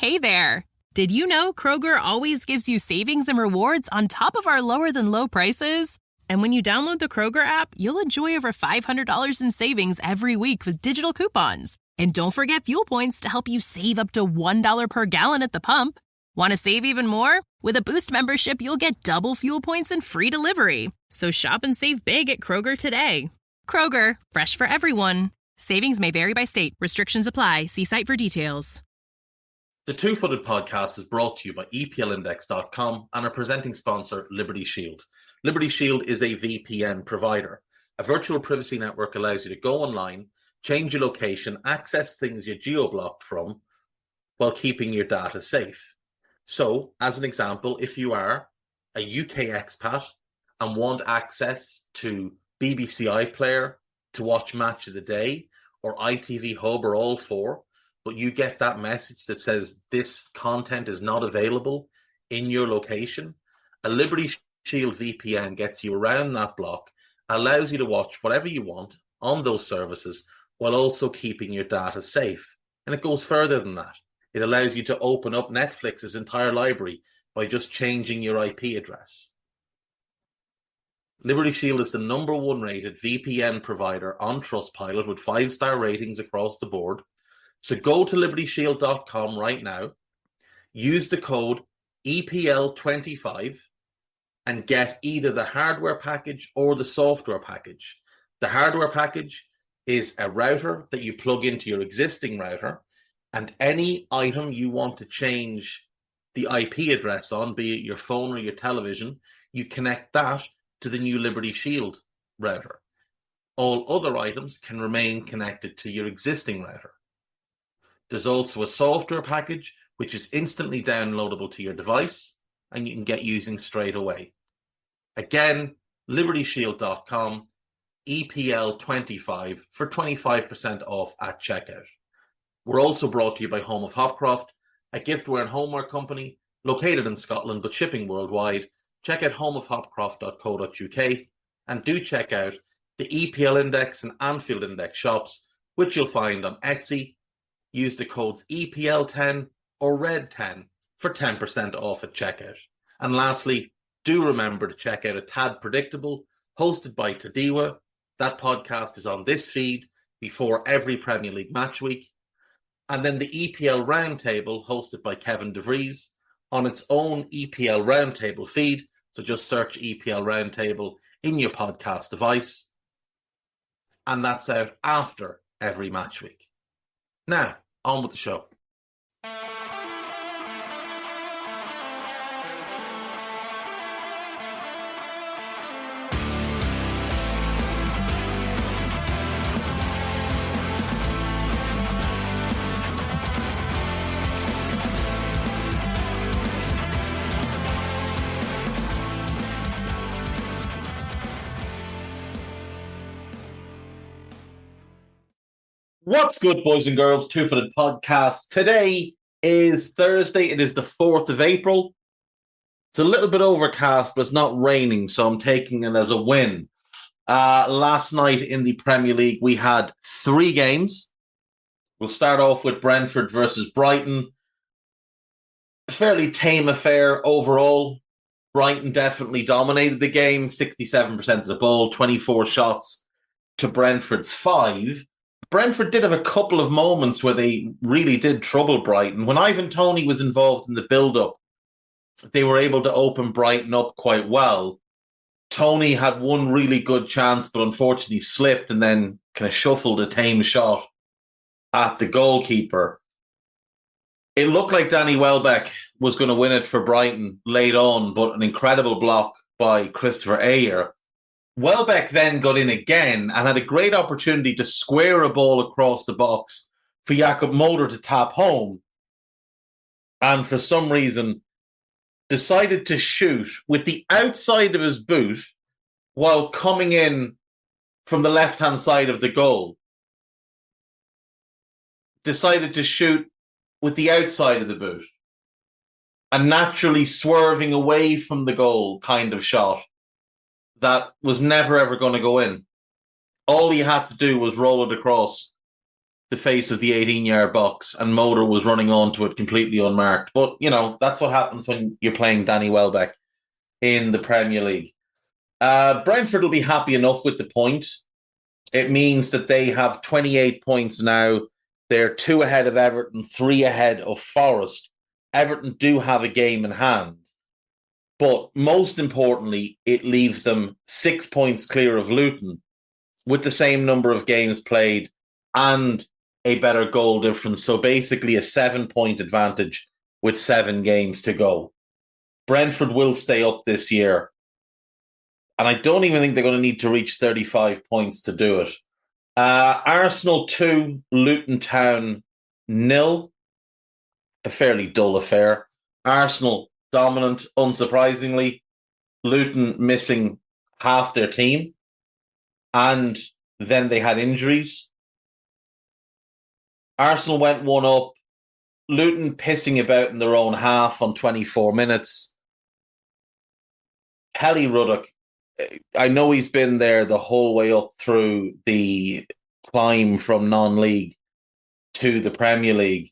Hey there! Did you know Kroger always gives you savings and rewards on top of our lower-than-low prices? And when you download the Kroger app, you'll enjoy over $500 in savings every week with digital coupons. And don't forget fuel points to help you save up to $1 per gallon at the pump. Want to save even more? With a Boost membership, you'll get double fuel points and free delivery. So shop and save big at Kroger today. Kroger, fresh for everyone. Savings may vary by state. Restrictions apply. See site for details. The Two-Footed Podcast is brought to you by EPLindex.com and our presenting sponsor, Liberty Shield. Liberty Shield is a VPN provider. A virtual privacy network allows you to go online, change your location, access things you're geo-blocked from, while keeping your data safe. So, as an example, if you are a UK expat and want access to BBC iPlayer to watch Match of the Day or ITV Hub or all four, but you get that message that says this content is not available in your location, a Liberty Shield VPN gets you around that block, allows you to watch whatever you want on those services while also keeping your data safe. And it goes further than that. It allows you to open up Netflix's entire library by just changing your IP address. Liberty Shield is the #1 rated VPN provider on Trustpilot with 5-star ratings across the board. So go to libertyshield.com right now, use the code EPL25 and get either the hardware package or the software package. The hardware package is a router that you plug into your existing router, and any item you want to change the IP address on, be it your phone or your television, you connect that to the new Liberty Shield router. All other items can remain connected to your existing router. There's also a software package, which is instantly downloadable to your device and you can get using straight away. Again, libertyshield.com, EPL25 for 25% off at checkout. We're also brought to you by Home of Hopcroft, a giftware and homeware company located in Scotland but shipping worldwide. Check out homeofhopcroft.co.uk and do check out the EPL Index and Anfield Index shops, which you'll find on Etsy. Use the codes EPL10 or RED10 for 10% off at checkout. And lastly, do remember to check out A Tad Predictable, hosted by Tadiwa. That podcast is on this feed before every Premier League match week. And then the EPL Roundtable, hosted by Kevin DeVries, on its own EPL Roundtable feed. So just search EPL Roundtable in your podcast device. And that's out after every match week. Now, on with the show. What's good, boys and girls? Two-Footed Podcast. Today is Thursday. It is the 4th of April. It's a little bit overcast, but it's not raining, so I'm taking it as a win. Last night in the Premier League, we had 3 games. We'll start off with Brentford versus Brighton. A fairly tame affair overall. Brighton definitely dominated the game. 67% of the ball, 24 shots to Brentford's 5. Brentford did have a couple of moments where they really did trouble Brighton. When Ivan Toney was involved in the build-up, they were able to open Brighton up quite well. Toney had one really good chance, but unfortunately slipped and then kind of shuffled a tame shot at the goalkeeper. It looked like Danny Welbeck was going to win it for Brighton late on, but an incredible block by Christopher Ayer. Welbeck then got in again and had a great opportunity to square a ball across the box for Jakob Moder to tap home. And for some reason, decided to shoot with the outside of his boot while coming in from the left-hand side of the goal. Decided to shoot with the outside of the boot. A naturally swerving away from the goal kind of shot that was never, ever going to go in. All he had to do was roll it across the face of the 18-yard box, and Motor was running onto it completely unmarked. But, that's what happens when you're playing Danny Welbeck in the Premier League. Brentford will be happy enough with the point. It means that they have 28 points now. They're 2 ahead of Everton, 3 ahead of Forest. Everton do have a game in hand. But most importantly, it leaves them 6 points clear of Luton with the same number of games played and a better goal difference. So basically a 7-point advantage with 7 games to go. Brentford will stay up this year. And I don't even think they're going to need to reach 35 points to do it. Arsenal 2, Luton Town 0. A fairly dull affair. Arsenal dominant, unsurprisingly. Luton missing half their team. And then they had injuries. Arsenal went 1 up. Luton pissing about in their own half on 24 minutes. Pelly Ruddock, I know he's been there the whole way up through the climb from non-league to the Premier League.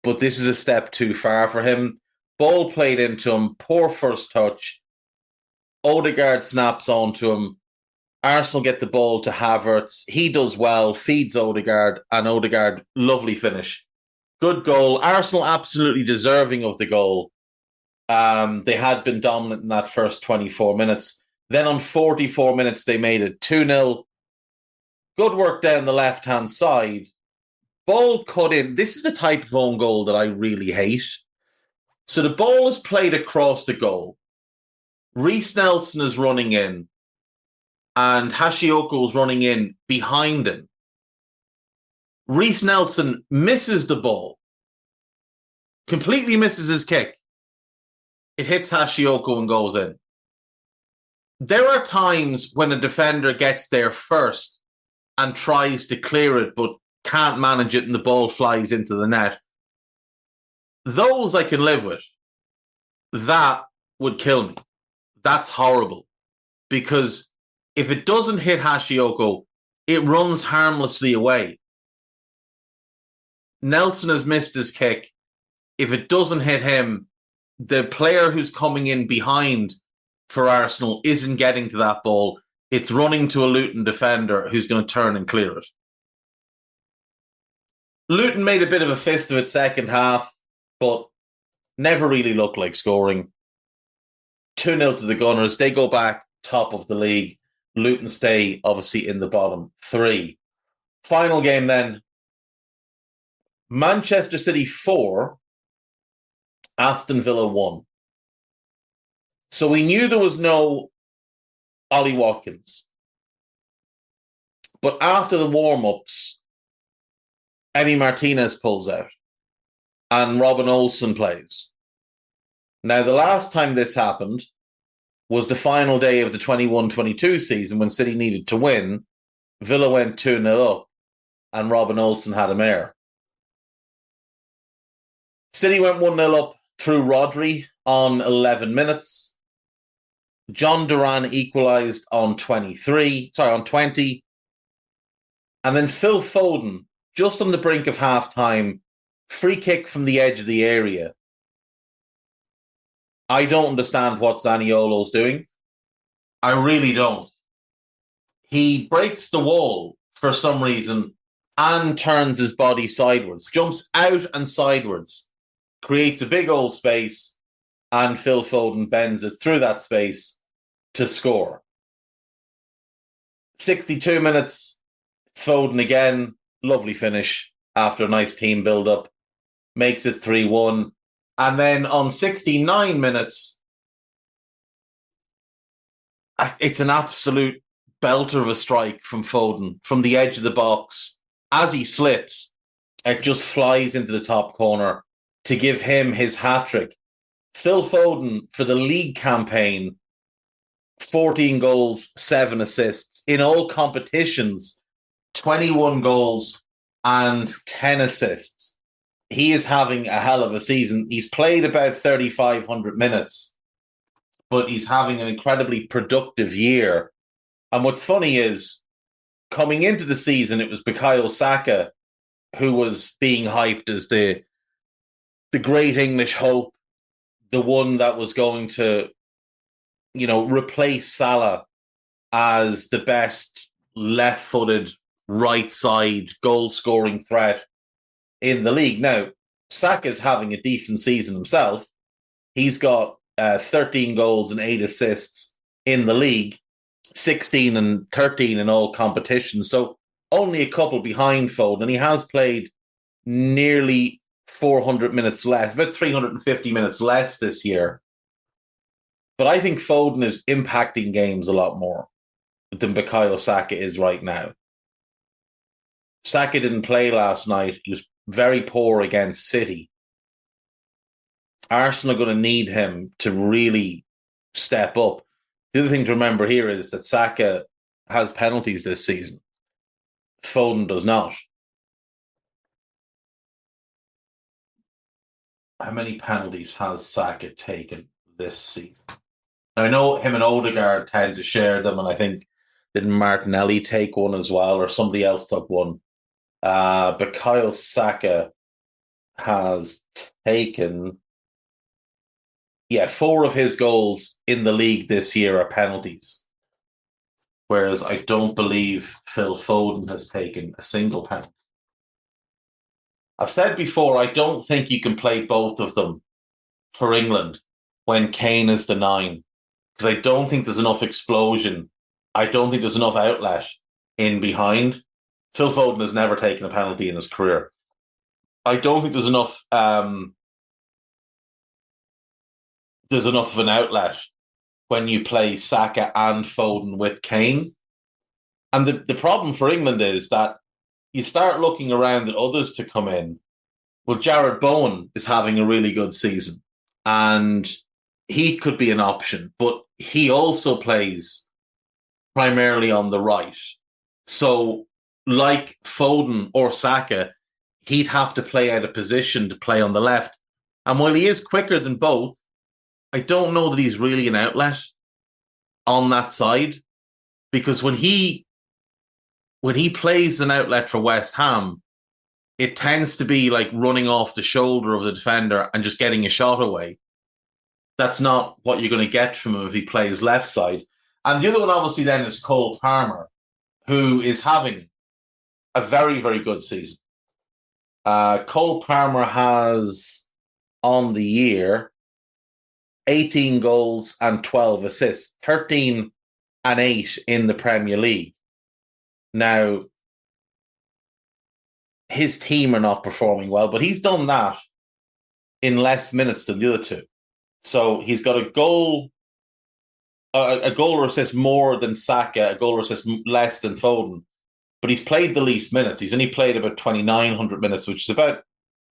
But this is a step too far for him. Ball played into him, poor first touch. Odegaard snaps onto him. Arsenal get the ball to Havertz. He does well, feeds Odegaard, and Odegaard, lovely finish. Good goal. Arsenal absolutely deserving of the goal. They had been dominant in that first 24 minutes. Then on 44 minutes, they made it 2-0. Good work down the left-hand side. Ball cut in. This is the type of own goal that I really hate. So the ball is played across the goal. Reece Nelson is running in, and Hashioka is running in behind him. Reece Nelson misses the ball. Completely misses his kick. It hits Hashioka and goes in. There are times when a defender gets there first and tries to clear it, but can't manage it and the ball flies into the net. Those I can live with. That would kill me. That's horrible. Because if it doesn't hit Hashioka, it runs harmlessly away. Nelson has missed his kick. If it doesn't hit him, the player who's coming in behind for Arsenal isn't getting to that ball. It's running to a Luton defender who's going to turn and clear it. Luton made a bit of a fist of it second half, but never really looked like scoring. 2-0 to the Gunners. They go back top of the league. Luton stay, obviously, in the bottom 3. Final game then. Manchester City 4, Aston Villa 1. So we knew there was no Ollie Watkins. But after the warm-ups, Emi Martinez pulls out and Robin Olsen plays. Now, the last time this happened was the final day of the 21-22 season when City needed to win. Villa went 2-0 up and Robin Olsen had a mare. City went 1-0 up through Rodri on 11 minutes. John Duran equalised on 20. And then Phil Foden, just on the brink of half-time, free kick from the edge of the area. I don't understand what Zaniolo's doing. I really don't. He breaks the wall for some reason and turns his body sideways, jumps out and sideways, creates a big old space, and Phil Foden bends it through that space to score. 62 minutes, it's Foden again. Lovely finish after a nice team build-up. Makes it 3-1. And then on 69 minutes, it's an absolute belter of a strike from Foden from the edge of the box. As he slips, it just flies into the top corner to give him his hat-trick. Phil Foden, for the league campaign, 14 goals, 7 assists. In all competitions, 21 goals and 10 assists. He is having a hell of a season. He's played about 3,500 minutes, but he's having an incredibly productive year. And what's funny is coming into the season, it was Bukayo Saka who was being hyped as the great English hope, the one that was going to, replace Salah as the best left-footed, right-side goal-scoring threat in the league. Now, Saka's having a decent season himself. He's got 13 goals and 8 assists in the league, 16 and 13 in all competitions. So only a couple behind Foden. And he has played nearly 400 minutes less, about 350 minutes less this year. But I think Foden is impacting games a lot more than Bukayo Saka is right now. Saka didn't play last night. He was very poor against City. Arsenal are going to need him to really step up. The other thing to remember here is that Saka has penalties this season. Foden does not. How many penalties has Saka taken this season? Now, I know him and Odegaard tend to share them, and I think didn't Martinelli take one as well, or somebody else took one. Bukayo Saka has taken, 4 of his goals in the league this year are penalties. Whereas I don't believe Phil Foden has taken a single penalty. I've said before, I don't think you can play both of them for England when Kane is the 9. Because I don't think there's enough explosion. I don't think there's enough outlet in behind. Phil Foden has never taken a penalty in his career. I don't think there's enough of an outlet when you play Saka and Foden with Kane. And the problem for England is that you start looking around at others to come in. Well, Jared Bowen is having a really good season, and he could be an option, but he also plays primarily on the right. So, like Foden or Saka, he'd have to play out of position to play on the left. And while he is quicker than both, I don't know that he's really an outlet on that side, because when he plays an outlet for West Ham, it tends to be like running off the shoulder of the defender and just getting a shot away. That's not what you're going to get from him if he plays left side. And the other one, obviously, then is Cole Palmer, who is having a very, very good season. Cole Palmer has, on the year, 18 goals and 12 assists, 13 and 8 in the Premier League. Now, his team are not performing well, but he's done that in less minutes than the other two. So he's got a goal or assist more than Saka, a goal or assist less than Foden, but he's played the least minutes. He's only played about 2,900 minutes, which is about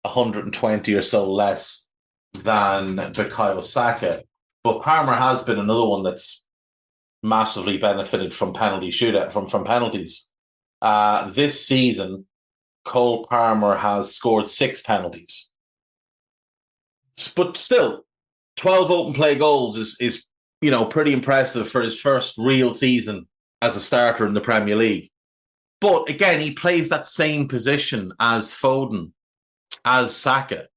120 or so less than Bukayo Saka. But Palmer has been another one that's massively benefited from from penalties. This season, Cole Palmer has scored 6 penalties. But still, 12 open play goals is pretty impressive for his first real season as a starter in the Premier League. But again, he plays that same position as Foden, as Saka.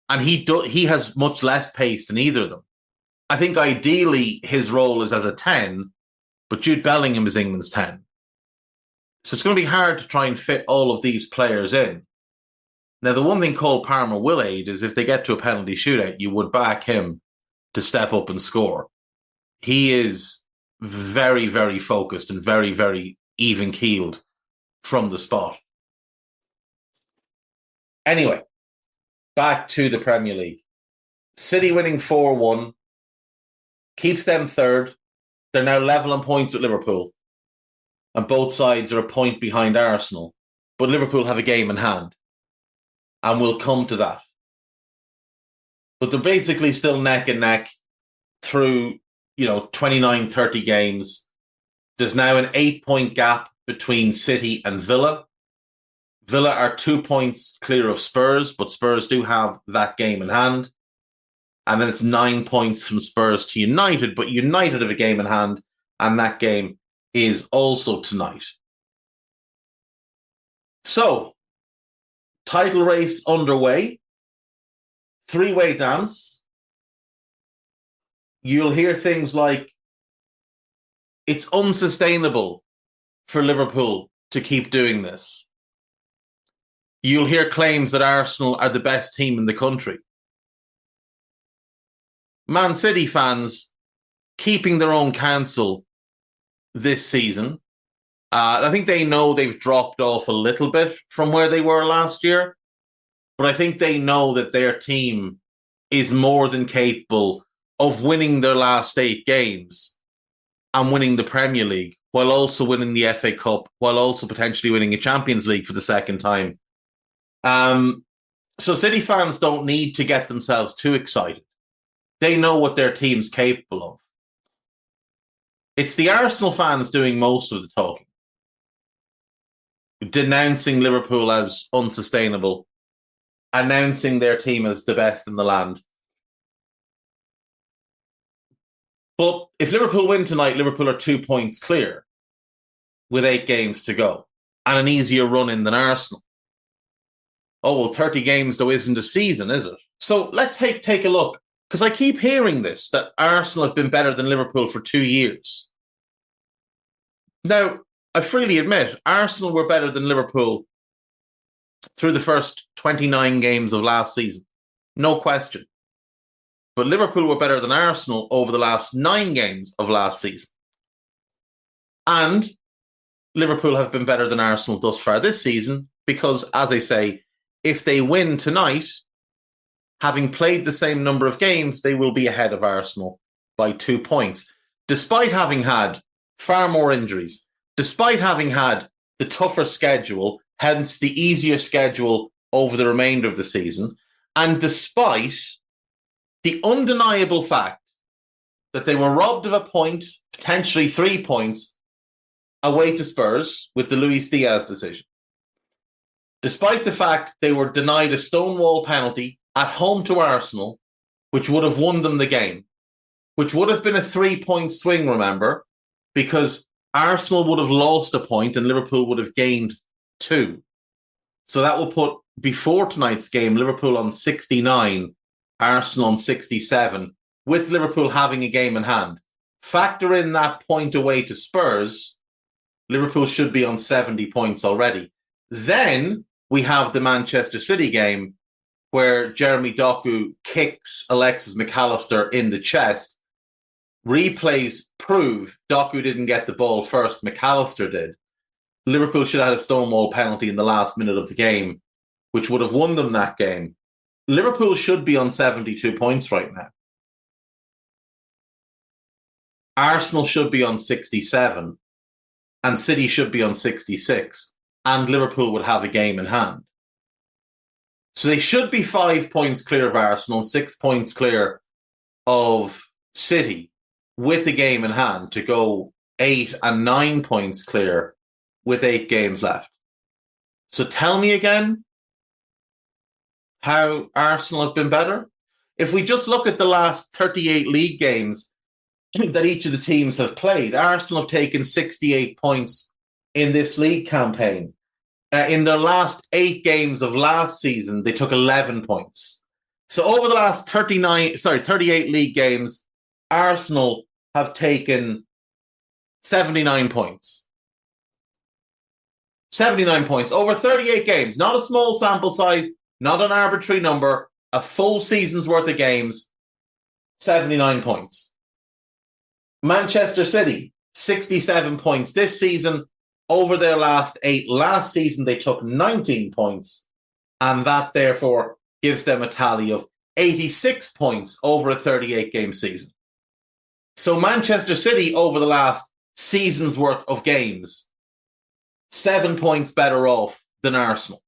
And he has much less pace than either of them. I think ideally his role is as a 10, but Jude Bellingham is England's 10. So it's going to be hard to try and fit all of these players in. Now, the one thing Cole Palmer will aid is if they get to a penalty shootout, you would back him to step up and score. He is very, very focused and very, very even-keeled from the spot. Anyway, back to the Premier League. City winning 4-1 keeps them third. They're now level on points with Liverpool. And both sides are a point behind Arsenal. But Liverpool have a game in hand. And we'll come to that. But they're basically still neck and neck through, 29, 30 games. There's now an 8-point gap between City and Villa. Villa are 2 points clear of Spurs, but Spurs do have that game in hand. And then it's 9 points from Spurs to United, but United have a game in hand, and that game is also tonight. So, title race underway, three-way dance. You'll hear things like, it's unsustainable for Liverpool to keep doing this. You'll hear claims that Arsenal are the best team in the country. Man City fans keeping their own counsel this season. I think they know they've dropped off a little bit from where they were last year, but I think they know that their team is more than capable of winning their last 8 games and winning the Premier League, while also winning the FA Cup, while also potentially winning a Champions League for the second time. So City fans don't need to get themselves too excited. They know what their team's capable of. It's the Arsenal fans doing most of the talking, denouncing Liverpool as unsustainable, announcing their team as the best in the land. But if Liverpool win tonight, Liverpool are 2 points clear with 8 games to go and an easier run-in than Arsenal. Oh, well, 30 games, though, isn't a season, is it? So let's take a look, because I keep hearing this, that Arsenal have been better than Liverpool for 2 years. Now, I freely admit, Arsenal were better than Liverpool through the first 29 games of last season. No question. But Liverpool were better than Arsenal over the last 9 games of last season. And Liverpool have been better than Arsenal thus far this season because, as I say, if they win tonight, having played the same number of games, they will be ahead of Arsenal by 2 points, despite having had far more injuries, despite having had the tougher schedule, hence the easier schedule over the remainder of the season, and despite the undeniable fact that they were robbed of a point, potentially 3 points, away to Spurs with the Luis Diaz decision. Despite the fact they were denied a stonewall penalty at home to Arsenal, which would have won them the game, which would have been a 3-point swing, remember, because Arsenal would have lost a point and Liverpool would have gained 2. So that will put, before tonight's game, Liverpool on 69, Arsenal on 67, with Liverpool having a game in hand. Factor in that point away to Spurs, Liverpool should be on 70 points already. Then we have the Manchester City game where Jeremy Doku kicks Alexis McAllister in the chest. Replays prove Doku didn't get the ball first, McAllister did. Liverpool should have had a stonewall penalty in the last minute of the game, which would have won them that game. Liverpool should be on 72 points right now. Arsenal should be on 67, and City should be on 66, and Liverpool would have a game in hand. So they should be 5 points clear of Arsenal, 6 points clear of City, with the game in hand to go 8 and 9 points clear with 8 games left. So tell me again how Arsenal have been better. If we just look at the last 38 league games that each of the teams have played, Arsenal have taken 68 points in this league campaign. In their last 8 games of last season, they took 11 points. So over the last 38 league games, Arsenal have taken 79 points. 79 points over 38 games. Not a small sample size, not an arbitrary number, a full season's worth of games, 79 points. Manchester City, 67 points this season. Over their last 8 last season, they took 19 points, and that therefore gives them a tally of 86 points over a 38-game season. So Manchester City, over the last season's worth of games, 7 points better off than Arsenal.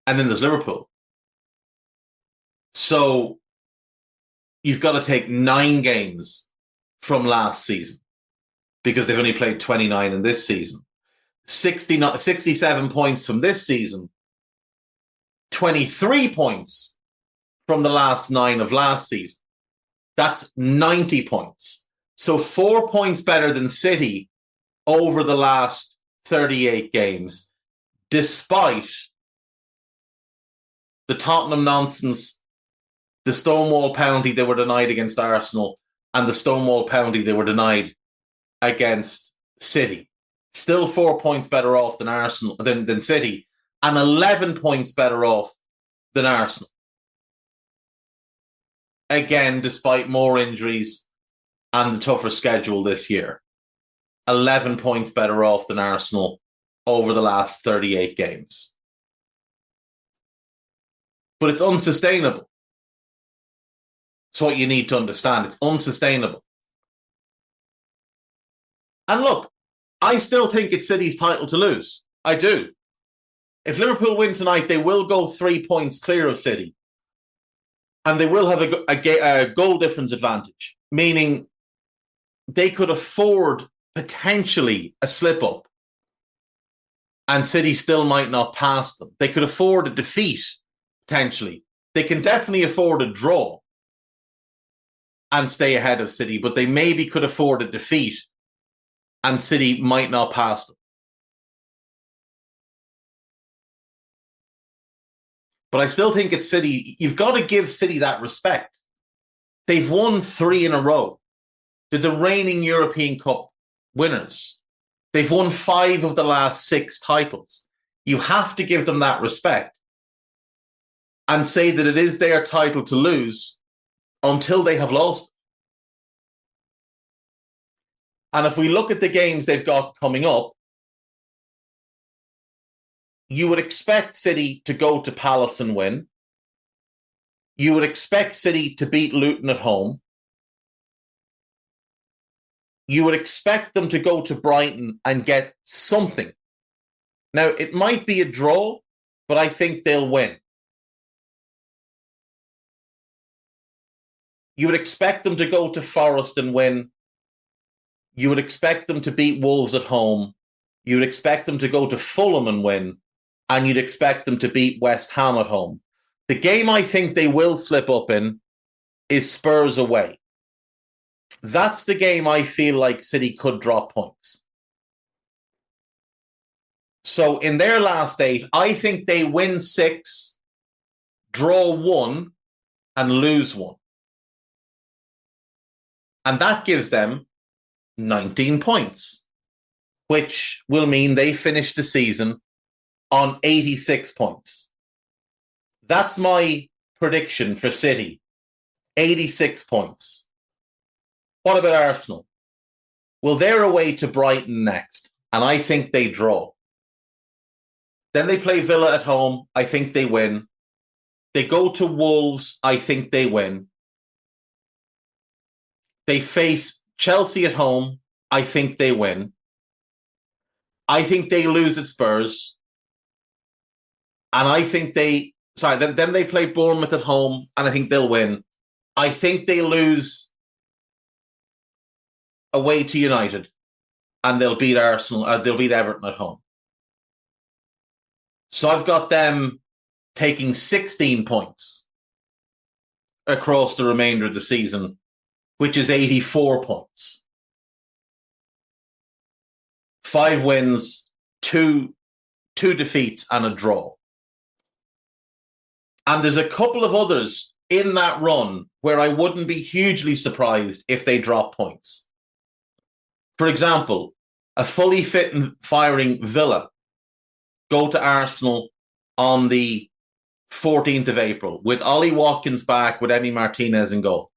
And then there's Liverpool. So you've got to take 9 games from last season, because they've only played 29 in this season. 67 points from this season, 23 points from the last 9 of last season. That's 90 points. So 4 points better than City over the last 38 games, despite the Tottenham nonsense, the Stonewall penalty they were denied against Arsenal, and the Stonewall penalty they were denied against City. Still 4 points better off than Arsenal than City, and 11 points better off than Arsenal. Again, despite more injuries and the tougher schedule this year. 11 points better off than Arsenal over the last 38 games. But it's unsustainable. It's what you need to understand. It's unsustainable. And look, I still think it's City's title to lose. I do. If Liverpool win tonight, they will go 3 points clear of City. And they will have a goal difference advantage, meaning they could afford potentially a slip-up and City still might not pass them. They could afford a defeat, potentially. They can definitely afford a draw and stay ahead of City, but they maybe could afford a defeat and City might not pass them. But I still think it's City. You've got to give City that respect. They've won 3 in a row. They're the reigning European Cup winners. They've won 5 of the last 6 titles. You have to give them that respect and say that it is their title to lose until they have lost. And if we look at the games they've got coming up, you would expect City to go to Palace and win. You would expect City to beat Luton at home. You would expect them to go to Brighton and get something. Now, it might be a draw, but I think they'll win. You would expect them to go to Forest and win. You would expect them to beat Wolves at home. You would expect them to go to Fulham and win. And you'd expect them to beat West Ham at home. The game I think they will slip up in is Spurs away. That's the game I feel like City could drop points. So in their last 8, I think they win 6, draw 1, and lose 1. And that gives them 19 points, which will mean they finish the season on 86 points. That's my prediction for City. 86 points. What about Arsenal? Well, they're away to Brighton next, and I think they draw. Then they play Villa at home. I think they win. They go to Wolves. I think they win. They face Chelsea at home. I think they win. I think they lose at Spurs. And I think then they play Bournemouth at home, and I think they'll win. I think they lose away to United, and they'll beat Arsenal. They'll beat Everton at home. So I've got them taking 16 points across the remainder of the season, which is 84 points. 5 wins, 2 defeats, and a draw. And there's a couple of others in that run where I wouldn't be hugely surprised if they drop points. For example, a fully fit and firing Villa go to Arsenal on the 14th of April with Ollie Watkins back, with Emi Martinez in goal.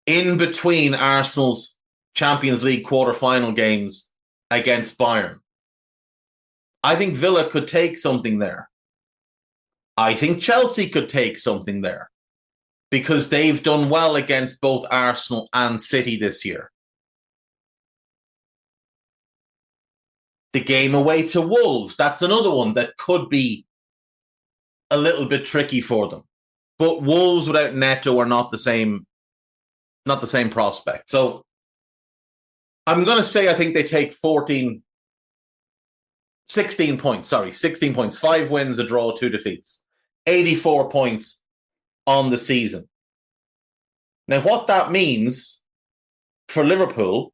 In between Arsenal's Champions League quarter-final games against Bayern. I think Villa could take something there. I think Chelsea could take something there because they've done well against both Arsenal and City this year. The game away to Wolves, that's another one that could be a little bit tricky for them. But Wolves without Neto are not the same prospect. So I'm going to say I think they take 16 points. 5 wins, a draw, 2 defeats. 84 points on the season. Now, what that means for Liverpool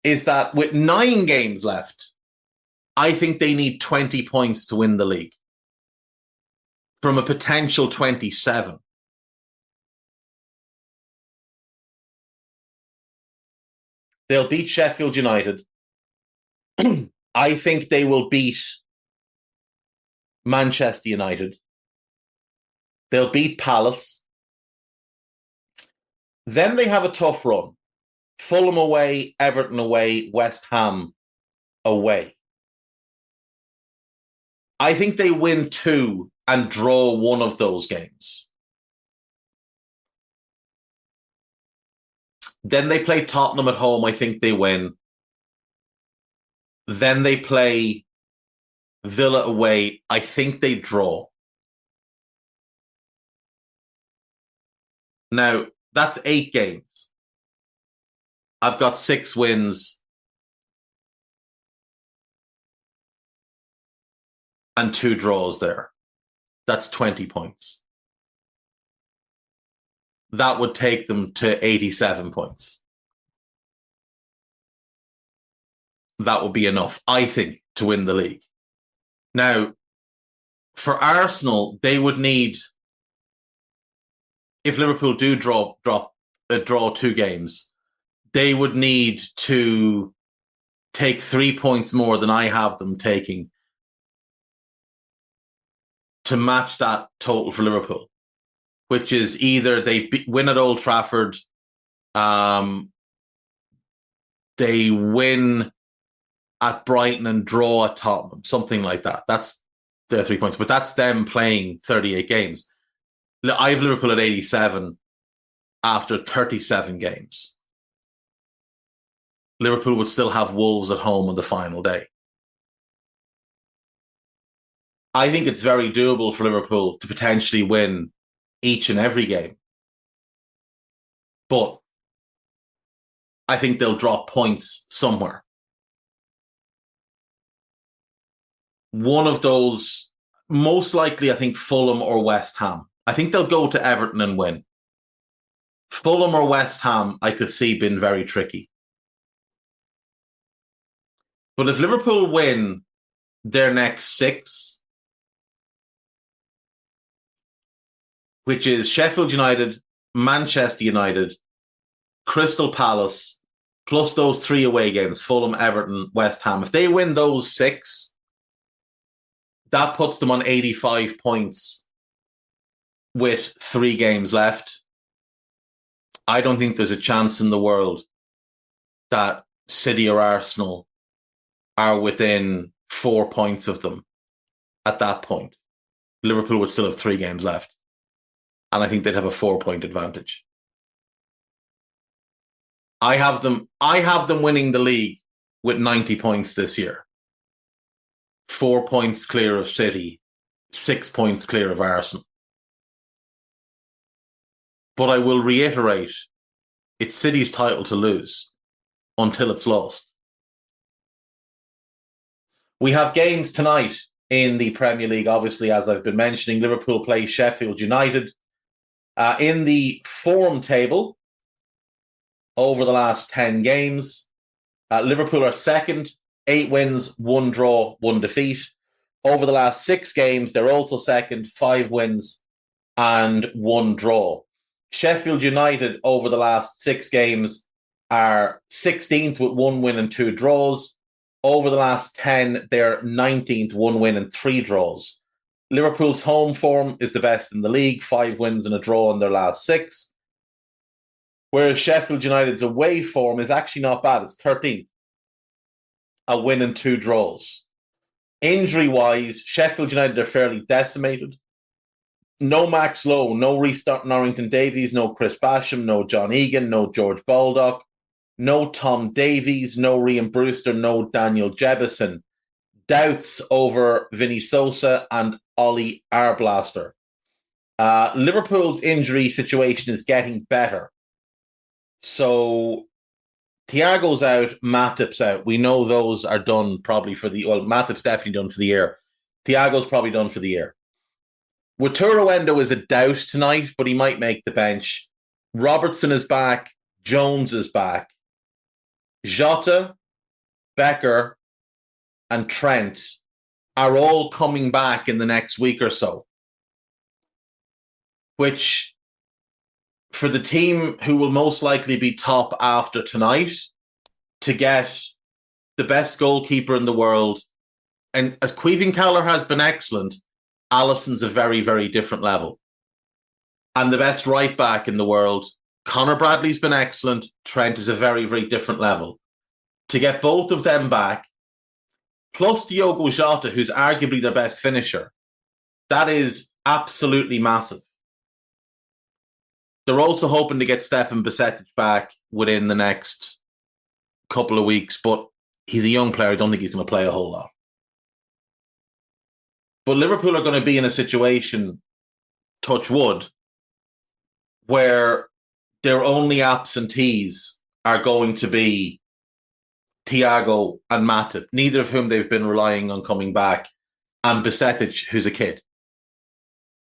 is that with 9 games left, I think they need 20 points to win the league from a potential 27. They'll beat Sheffield United. I think they will beat Manchester United. They'll beat Palace. Then they have a tough run. Fulham away, Everton away, West Ham away. I think they win 2 and draw one of those games. Then they play Tottenham at home. I think they win. Then they play Villa away. I think they draw. Now, that's 8 games. I've got 6 wins and 2 draws there. That's 20 points. That would take them to 87 points. That would be enough, I think, to win the league. Now, for Arsenal, they would need, if Liverpool do draw 2 games, they would need to take 3 points more than I have them taking to match that total for Liverpool, which is either they win at Old Trafford, they win at Brighton and draw at Tottenham, something like that. That's their 3 points, but that's them playing 38 games. I have Liverpool at 87 after 37 games. Liverpool would still have Wolves at home on the final day. I think it's very doable for Liverpool to potentially win each and every game. But I think they'll drop points somewhere. One of those, most likely, I think Fulham or West Ham. I think they'll go to Everton and win. Fulham or West Ham, I could see been very tricky. But if Liverpool win their next 6, which is Sheffield United, Manchester United, Crystal Palace, plus those 3 away games, Fulham, Everton, West Ham, if they win those 6, that puts them on 85 points with 3 games left. I don't think there's a chance in the world that City or Arsenal are within 4 points of them at that point. Liverpool would still have 3 games left. And I think they'd have a 4-point advantage. I have them winning the league with 90 points this year. 4 points clear of City, 6 points clear of Arsenal. But I will reiterate, it's City's title to lose until it's lost. We have games tonight in the Premier League, obviously, as I've been mentioning. Liverpool play Sheffield United. In the form table, over the last 10 games, Liverpool are second, 8 wins, 1 draw, 1 defeat. Over the last 6 games, they're also second, 5 wins and 1 draw. Sheffield United, over the last 6 games, are 16th with 1 win and 2 draws. Over the last 10, they're 19th, 1 win and 3 draws. Liverpool's home form is the best in the league, 5 wins and a draw in their last 6. Whereas Sheffield United's away form is actually not bad. It's 13th, a win and 2 draws. Injury-wise, Sheffield United are fairly decimated. No Max Lowe, no Reece Norrington-Davies, no Chris Basham, no John Egan, no George Baldock, no Tom Davies, no Ryan Brewster, no Daniel Jebison. Doubts over Vinny Sosa and Ollie Arblaster. Liverpool's injury situation is getting better. So Thiago's out, Matip's out. We know those are done probably for the... Well, Matip's definitely done for the year. Thiago's probably done for the year. Wataru Endo is a doubt tonight, but he might make the bench. Robertson is back. Jones is back. Jota, Becker, and Trent are all coming back in the next week or so, which for the team who will most likely be top after tonight, to get the best goalkeeper in the world, and as Queven Keller has been excellent, Alisson's a very, very different level. And the best right back in the world, Connor Bradley's been excellent. Trent is a very, very different level. To get both of them back, plus Diogo Jota, who's arguably their best finisher, that is absolutely massive. They're also hoping to get Stefan Bajcetic back within the next couple of weeks, but he's a young player. I don't think he's going to play a whole lot. But Liverpool are going to be in a situation, touch wood, where their only absentees are going to be Thiago and Matip, neither of whom they've been relying on coming back, and Bajcetic, who's a kid.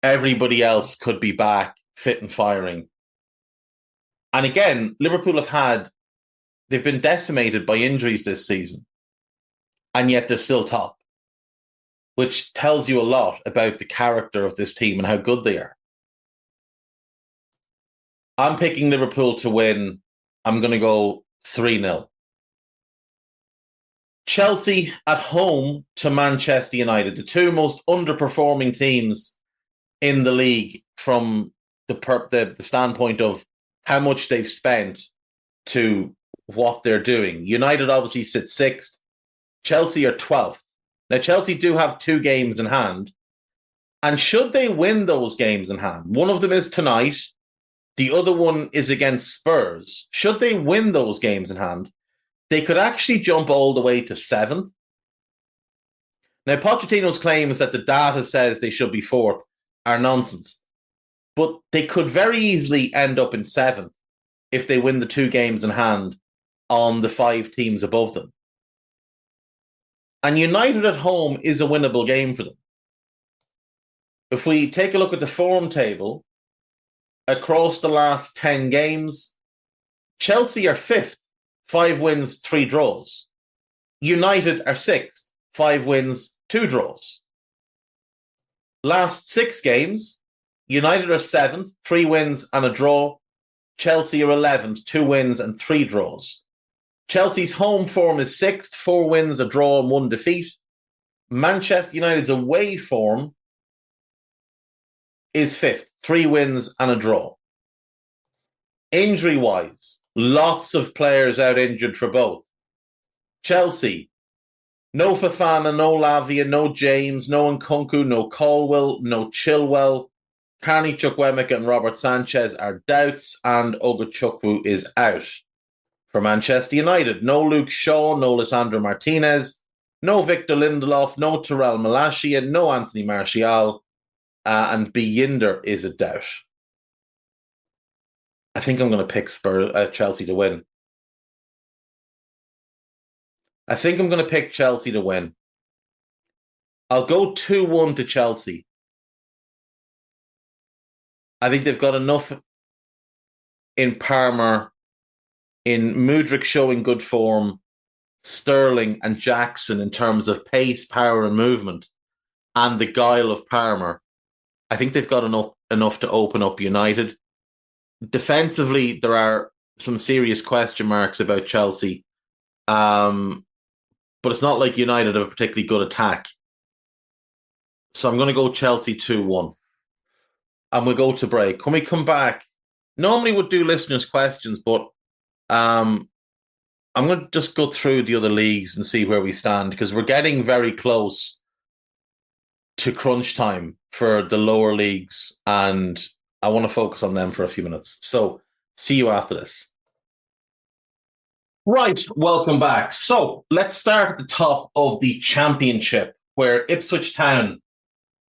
Everybody else could be back, fit and firing. And again, Liverpool they've been decimated by injuries this season, and yet they're still top, which tells you a lot about the character of this team and how good they are. I'm picking Liverpool to win. I'm going to go 3-0. Chelsea at home to Manchester United, the two most underperforming teams in the league from the standpoint of how much they've spent to what they're doing. United obviously sit 6th. Chelsea are 12th. Now, Chelsea do have 2 games in hand. And should they win those games in hand, one of them is tonight, the other one is against Spurs. Should they win those games in hand, they could actually jump all the way to 7th. Now, Pochettino's claims that the data says they should be 4th are nonsense. But they could very easily end up in 7th if they win the 2 games in hand on the 5 teams above them. And United at home is a winnable game for them. If we take a look at the form table, across the last 10 games, Chelsea are 5th, 5 wins, 3 draws. United are 6th, 5 wins, 2 draws. Last 6 games, United are 7th, 3 wins and a draw. Chelsea are 11th, 2 wins and 3 draws. Chelsea's home form is 6th, 4 wins, a draw and 1 defeat. Manchester United's away form is 5th, 3 wins and a draw. Injury-wise, lots of players out injured for both. Chelsea, no Fofana, no Lavia, no James, no Nkunku, no Colwill, no Chilwell. Carney Chukwuemeka and Robert Sanchez are doubts, and Ogachukwu is out. For Manchester United, no Luke Shaw, no Lisandro Martinez, no Victor Lindelof, no Terrell Malacia, no Anthony Martial, and Biyinder is a doubt. I think I'm going to pick Chelsea to win. I think I'm going to pick Chelsea to win. I'll go 2-1 to Chelsea. I think they've got enough in Palmer, in Mudryk showing good form, Sterling and Jackson in terms of pace, power and movement, and the guile of Palmer. I think they've got enough to open up United. Defensively, there are some serious question marks about Chelsea. But it's not like United have a particularly good attack. So I'm going to go Chelsea 2-1. And we'll go to break. When we come back, normally we'd do listeners' questions, but I'm going to just go through the other leagues and see where we stand, because we're getting very close to crunch time for the lower leagues, and I want to focus on them for a few minutes. So see you after this. Right, welcome back. So let's start at the top of the Championship, where Ipswich Town,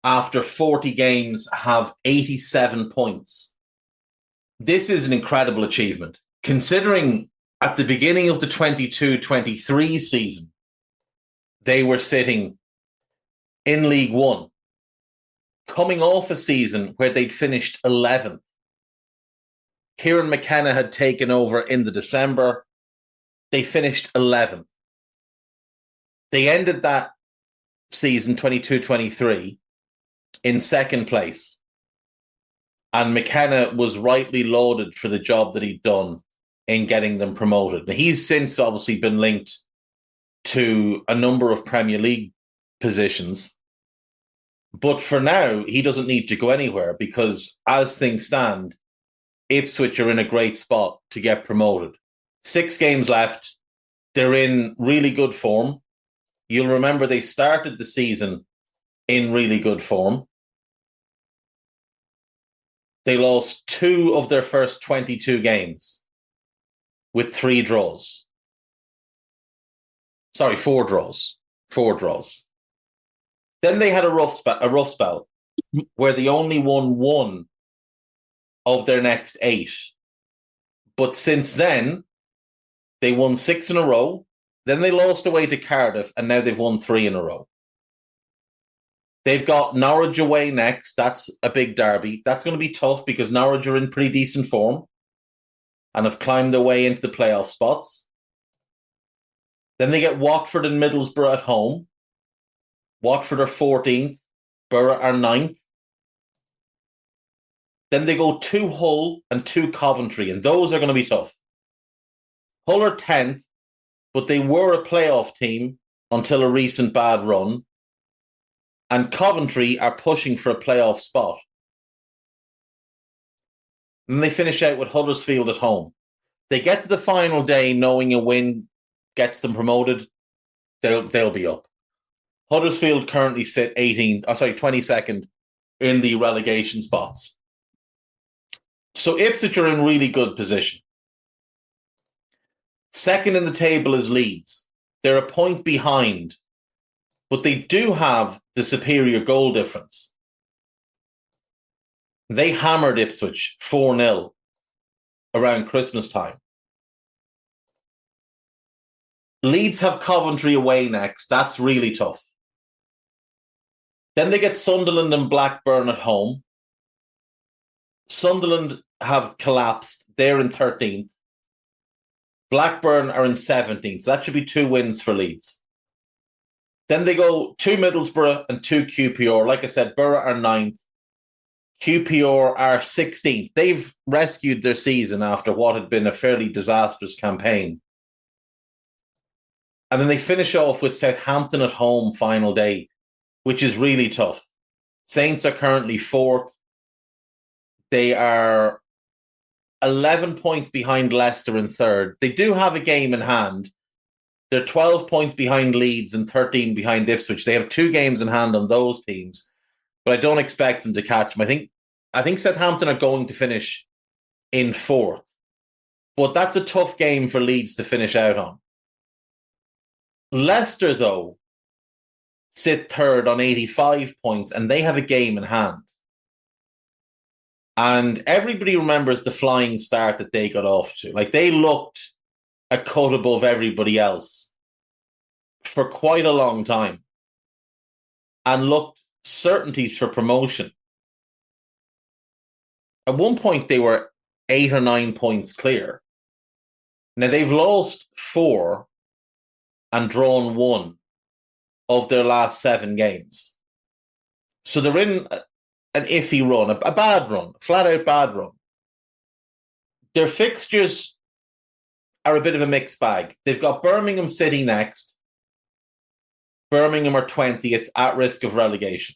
after 40 games, have 87 points. This is an incredible achievement, considering at the beginning of the 22-23 season, they were sitting in League One, coming off a season where they'd finished 11th. Kieran McKenna had taken over in the December. they finished 11th. They ended that season 22-23 in second place. And McKenna was rightly lauded for the job that he'd done in getting them promoted. Now, he's since obviously been linked to a number of Premier League positions. But for now, he doesn't need to go anywhere because as things stand, Ipswich are in a great spot to get promoted. 6 games left. They're in really good form. You'll remember they started the season in really good form. They lost 2 of their first 22 games with 3 draws. Sorry, 4 draws. 4 draws. Then they had a rough spell where they only won 1 of their next 8. But since then, they won 6 in a row. Then they lost away to Cardiff, and now they've won 3 in a row. They've got Norwich away next. That's a big derby. That's going to be tough because Norwich are in pretty decent form and have climbed their way into the playoff spots. Then they get Watford and Middlesbrough at home. Watford are 14th. Borough are 9th. Then they go to Hull and to Coventry, and those are going to be tough. Hull are 10th, but they were a playoff team until a recent bad run. And Coventry are pushing for a playoff spot. And they finish out with Huddersfield at home. They get to the final day knowing a win gets them promoted. They'll be up. Huddersfield currently sit 22nd in the relegation spots. So Ipswich are in really good position. Second in the table is Leeds. They're a point behind, but they do have the superior goal difference. They hammered Ipswich 4-0 around Christmas time. Leeds have Coventry away next. That's really tough. Then they get Sunderland and Blackburn at home. Sunderland have collapsed. They're in 13th. Blackburn are in 17th. So that should be 2 wins for Leeds. Then they go to Middlesbrough and to QPR. Like I said, Borough are 9th. QPR are 16th. They've rescued their season after what had been a fairly disastrous campaign. And then they finish off with Southampton at home final day, which is really tough. Saints are currently 4th. They are 11 points behind Leicester in 3rd. They do have a game in hand. They're 12 points behind Leeds and 13 behind Ipswich. They have 2 games in hand on those teams, but I don't expect them to catch them. I think Southampton are going to finish in 4th, but that's a tough game for Leeds to finish out on. Leicester, though, sit 3rd on 85 points, and they have a game in hand. And everybody remembers the flying start that they got off to. Like, they looked a cut above everybody else for quite a long time and looked certainties for promotion. At one point, they were 8 or 9 points clear. Now, they've lost 4 and drawn 1 of their last 7 games. So they're in an iffy run, a bad run, flat-out bad run. Their fixtures are a bit of a mixed bag. They've got Birmingham City next. Birmingham are 20th, at risk of relegation.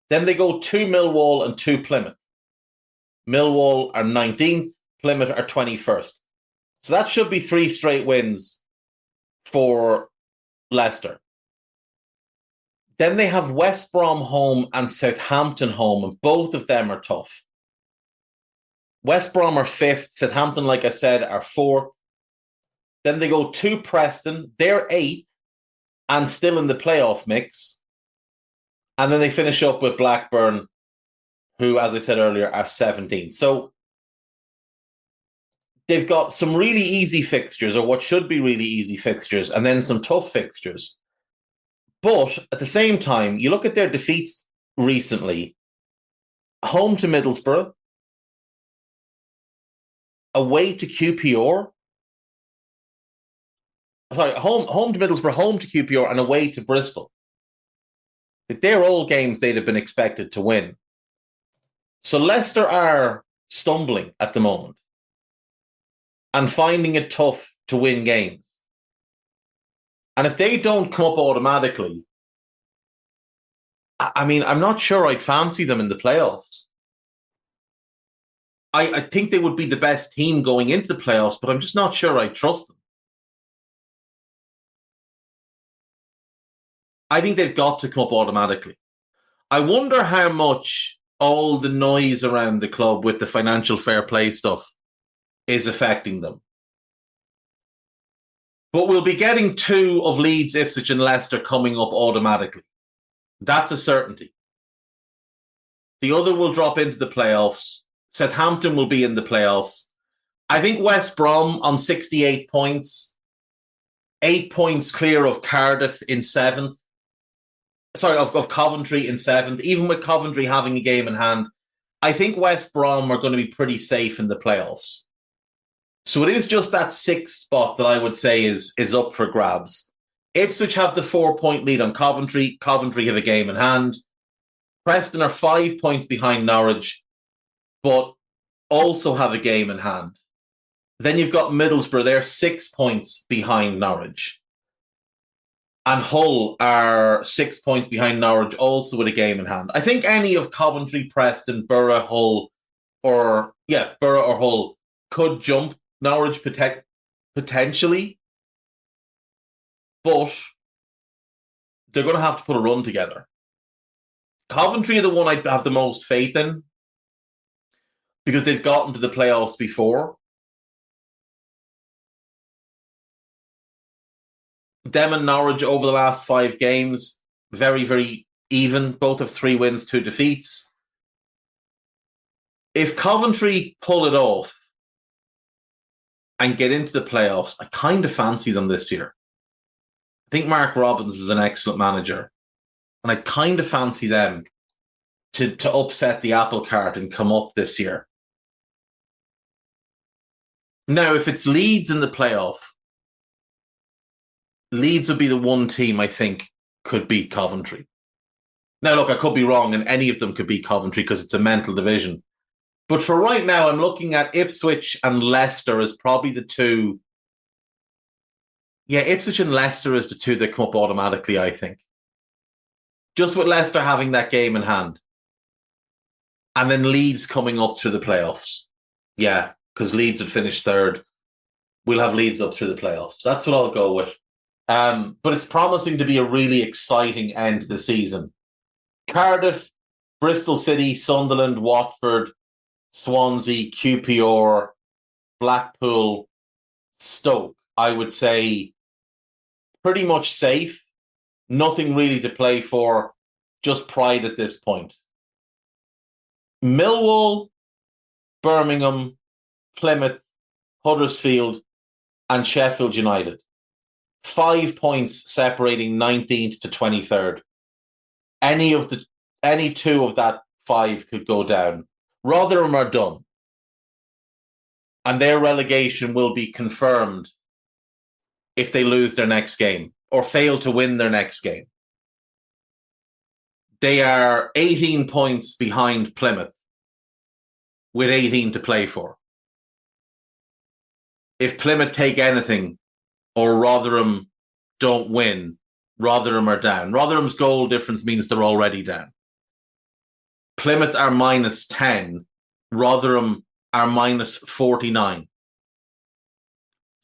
Then they go to Millwall and to Plymouth. Millwall are 19th, Plymouth are 21st. So that should be 3 straight wins for Leicester. Then they have West Brom home and Southampton home, and both of them are tough. West Brom are 5th. Southampton, like I said, are 4th. Then they go to Preston. They're 8th and still in the playoff mix. And then they finish up with Blackburn, who, as I said earlier, are 17th. So they've got some really easy fixtures, or what should be really easy fixtures, and then some tough fixtures. But at the same time, you look at their defeats recently. Home to Middlesbrough, away to QPR, sorry, home to Middlesbrough, home to QPR, and away to Bristol. They're all games they'd have been expected to win. So Leicester are stumbling at the moment and finding it tough to win games. And if they don't come up automatically, I mean, I'm not sure I'd fancy them in the playoffs. I think they would be the best team going into the playoffs, but I'm just not sure I trust them. I think they've got to come up automatically. I wonder how much all the noise around the club with the financial fair play stuff is affecting them. But we'll be getting two of Leeds, Ipswich and Leicester coming up automatically. That's a certainty. The other will drop into the playoffs. Southampton will be in the playoffs. I think West Brom on 68 points, 8 points clear of Cardiff in 7th. Sorry, of Coventry in 7th. Even with Coventry having a game in hand, I think West Brom are going to be pretty safe in the playoffs. So it is just that 6th spot that I would say is up for grabs. Ipswich have the 4-point lead on Coventry. Coventry have a game in hand. Preston are 5 points behind Norwich, but also have a game in hand. Then you've got Middlesbrough. They're 6 points behind Norwich. And Hull are 6 points behind Norwich, also with a game in hand. I think any of Coventry, Preston, Borough, or Hull could jump Norwich potentially, but they're going to have to put a run together. Coventry are the one I have the most faith in because they've gotten to the playoffs before. Them and Norwich over the last 5 games, very, very even. Both have 3 wins, 2 defeats. If Coventry pull it off and get into the playoffs, I kind of fancy them this year. I think Mark Robbins is an excellent manager, and I kind of fancy them to upset the apple cart and come up this year. Now, if it's Leeds in the playoff, Leeds would be the one team I think could beat Coventry. Now, look, I could be wrong, and any of them could beat Coventry because it's a mental division. But for right now, I'm looking at Ipswich and Leicester as probably the two. Yeah, Ipswich and Leicester is the two that come up automatically, I think. Just with Leicester having that game in hand. And then Leeds coming up through the playoffs. Yeah, because Leeds had finished 3rd. We'll have Leeds up through the playoffs. That's what I'll go with. But it's promising to be a really exciting end to the season. Cardiff, Bristol City, Sunderland, Watford, Swansea, QPR, Blackpool, Stoke, I would say pretty much safe. Nothing really to play for, just pride at this point. Millwall, Birmingham, Plymouth, Huddersfield, and Sheffield United. 5 points separating 19th to 23rd. Any two of that 5 could go down. Rotherham are done. And their relegation will be confirmed if they lose their next game or fail to win their next game. They are 18 points behind Plymouth with 18 to play for. If Plymouth take anything or Rotherham don't win, Rotherham are down. Rotherham's goal difference means they're already down. Plymouth are minus 10. Rotherham are minus 49.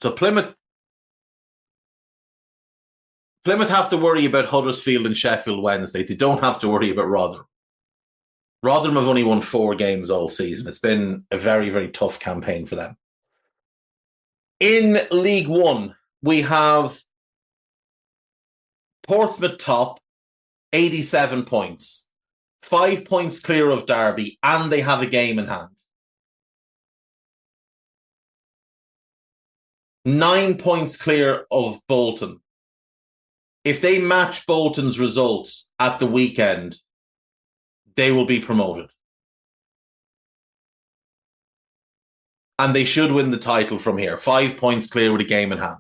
So Plymouth have to worry about Huddersfield and Sheffield Wednesday. They don't have to worry about Rotherham. Rotherham have only won 4 games all season. It's been a very, very tough campaign for them. In League One, we have Portsmouth top, 87 points. 5 points clear of Derby, and they have a game in hand. 9 points clear of Bolton. If they match Bolton's results at the weekend, they will be promoted. And they should win the title from here. 5 points clear with a game in hand.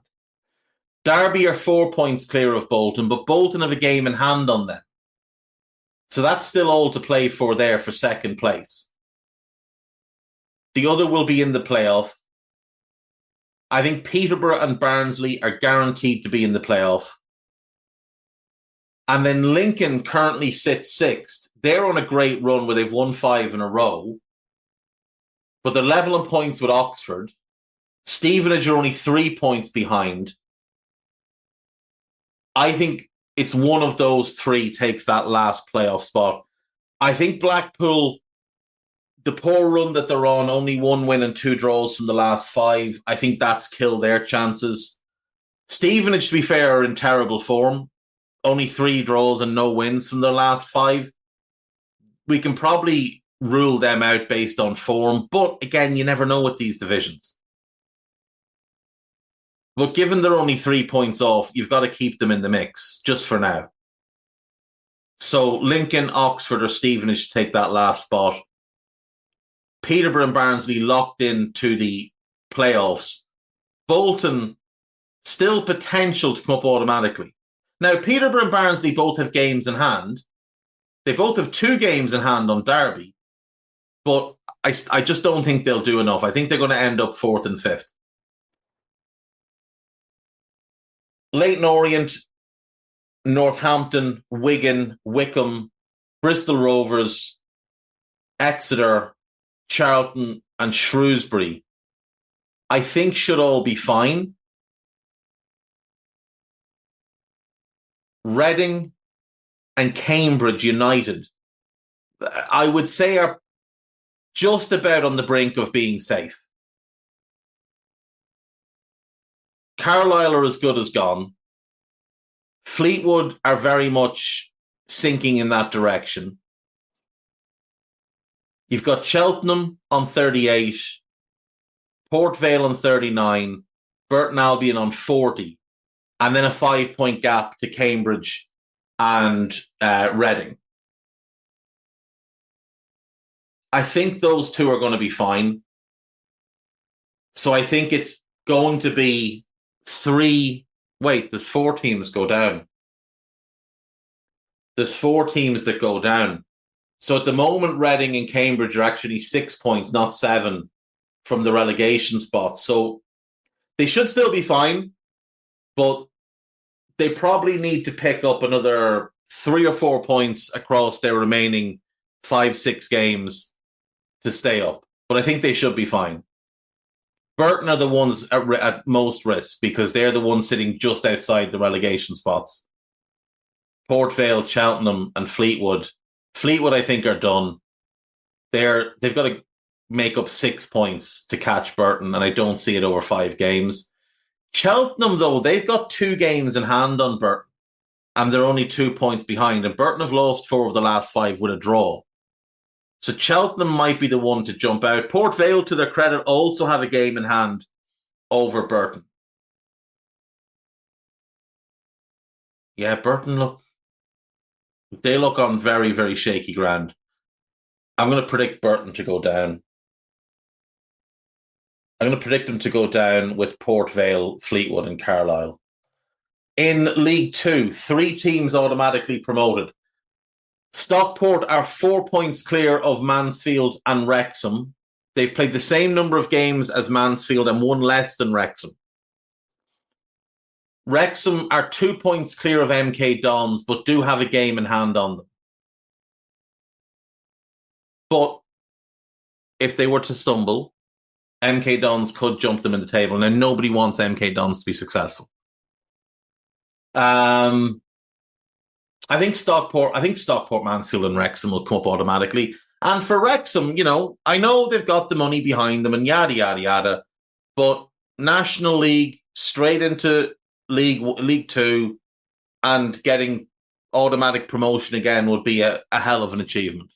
Derby are 4 points clear of Bolton, but Bolton have a game in hand on them. So that's still all to play for there for second place. The other will be in the playoff. I think Peterborough and Barnsley are guaranteed to be in the playoff. And then Lincoln currently sits sixth. They're on a great run where they've won 5 in a row. But they're level in points with Oxford. Stevenage are only 3 points behind. I think it's one of those three takes that last playoff spot. I think Blackpool, the poor run that they're on, only 1 win and 2 draws from the last 5. I think that's killed their chances. Stevenage, to be fair, are in terrible form. Only 3 draws and no wins from their last 5. We can probably rule them out based on form. But again, you never know with these divisions. But given they're only 3 points off, you've got to keep them in the mix, just for now. So Lincoln, Oxford, or Stevenage take that last spot. Peterborough and Barnsley locked into the playoffs. Bolton, still potential to come up automatically. Now, Peterborough and Barnsley both have games in hand. They both have 2 games in hand on Derby. But I just don't think they'll do enough. I think they're going to end up 4th and 5th. Leyton Orient, Northampton, Wigan, Wycombe, Bristol Rovers, Exeter, Charlton, and Shrewsbury, I think should all be fine. Reading and Cambridge United, I would say, are just about on the brink of being safe. Carlisle are as good as gone. Fleetwood are very much sinking in that direction. You've got Cheltenham on 38, Port Vale on 39, Burton Albion on 40, and then a 5-point gap to Cambridge and Reading. I think those 2 are going to be fine. So I think it's going to be 3. Wait, there's 4 teams go down. There's 4 teams that go down. So at the moment, Reading and Cambridge are actually 6 points, not 7, from the relegation spot. So they should still be fine, but they probably need to pick up another 3 or 4 points across their remaining 5-6 games to stay up. But I think they should be fine. Burton are the ones at most risk because they're the ones sitting just outside the relegation spots. Port Vale, Cheltenham, and Fleetwood. Fleetwood, I think, are done. They've got to make up 6 points to catch Burton, and I don't see it over 5 games. Cheltenham, though, they've got 2 games in hand on Burton, and they're only 2 points behind. And Burton have lost 4 of the last 5 with a draw. So Cheltenham might be the one to jump out. Port Vale, to their credit, also have a game in hand over Burton. Yeah, Burton they look on very, very shaky ground. I'm going to predict Burton to go down. I'm going to predict them to go down with Port Vale, Fleetwood, and Carlisle. In League 2, 3 teams automatically promoted. Stockport are 4 points clear of Mansfield and Wrexham. They've played the same number of games as Mansfield and 1 less than Wrexham. Wrexham are 2 points clear of MK Dons, but do have a game in hand on them. But if they were to stumble, MK Dons could jump them in the table. Now, nobody wants MK Dons to be successful. I think Stockport, Mansfield, and Wrexham will come up automatically. And for Wrexham, I know they've got the money behind them and yada, yada, yada. But National League, straight into League 2, and getting automatic promotion again would be a hell of an achievement.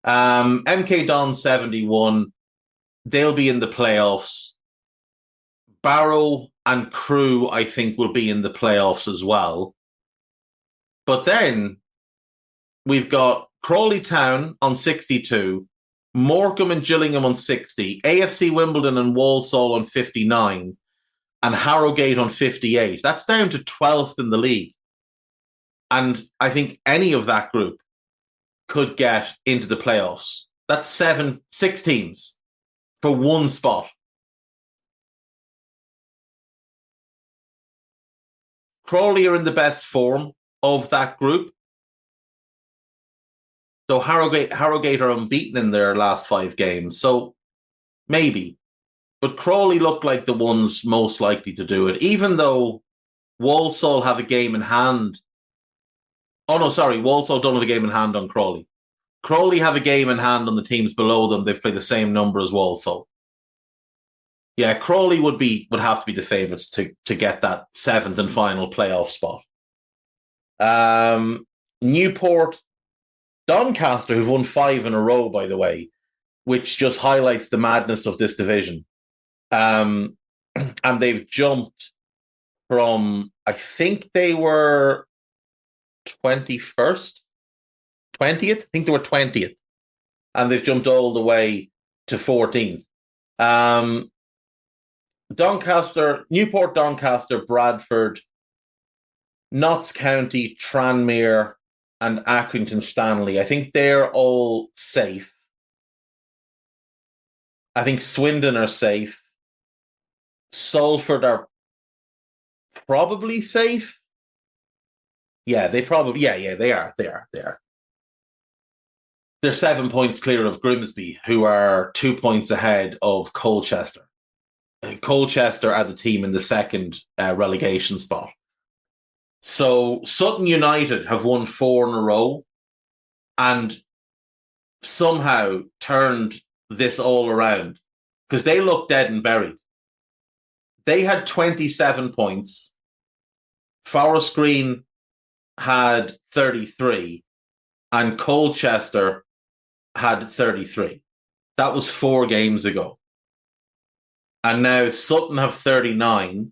MK Don 71, they'll be in the playoffs. Barrow and Crewe, I think, will be in the playoffs as well. But then we've got Crawley Town on 62, Morecambe and Gillingham on 60, AFC Wimbledon and Walsall on 59, and Harrogate on 58. That's down to 12th in the league. And I think any of that group could get into the playoffs. That's 6 teams for one spot. Crawley are in the best form of that group. So Harrogate are unbeaten in their last 5 games. So maybe. But Crawley look like the ones most likely to do it, even though Walsall have a game in hand. Oh, no, sorry. Walsall don't have a game in hand on Crawley. Crawley have a game in hand on the teams below them. They've played the same number as Walsall. Yeah, Crawley would have to be the favourites to get that 7th and final playoff spot. Newport, Doncaster, who've won 5 in a row, by the way, which just highlights the madness of this division. And they've jumped from, I think they were 21st, 20th. I think they were 20th. And they've jumped all the way to 14th. Doncaster, Newport, Doncaster, Bradford, Notts County, Tranmere, and Accrington Stanley. I think they're all safe. I think Swindon are safe. Salford are probably safe. Yeah, they are. They're 7 points clear of Grimsby, who are 2 points ahead of Colchester. Colchester are the team in the second relegation spot. So Sutton United have won 4 in a row and somehow turned this all around because they looked dead and buried. They had 27 points. Forest Green had 33 and Colchester had 33. That was 4 games ago. And now Sutton have 39,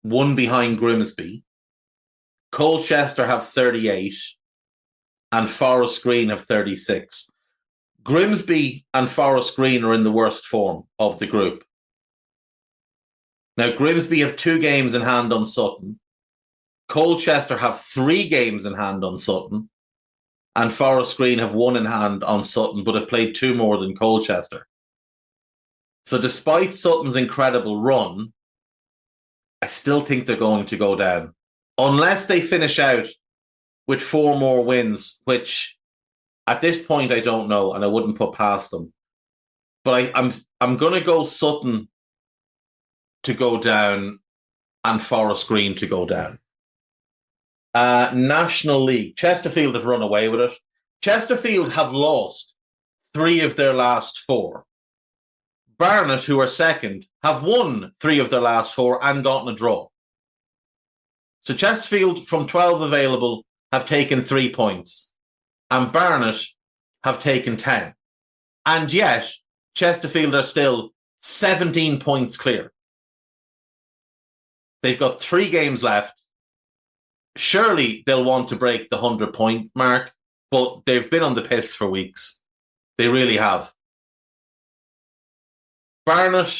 1 behind Grimsby. Colchester have 38 and Forest Green have 36. Grimsby and Forest Green are in the worst form of the group. Now, Grimsby have 2 games in hand on Sutton. Colchester have 3 games in hand on Sutton. And Forest Green have 1 in hand on Sutton, but have played 2 more than Colchester. So despite Sutton's incredible run, I still think they're going to go down. Unless they finish out with 4 more wins, which at this point I don't know, and I wouldn't put past them. But I'm going to go Sutton to go down and Forest Green to go down. National League. Chesterfield have run away with it. Chesterfield have lost 3 of their last 4. Barnet, who are second, have won 3 of their last 4 and gotten a draw. So Chesterfield, from 12 available, have taken 3 points. And Barnet have taken 10. And yet, Chesterfield are still 17 points clear. They've got 3 games left. Surely they'll want to break the 100-point mark, but they've been on the piss for weeks. They really have. Barnet,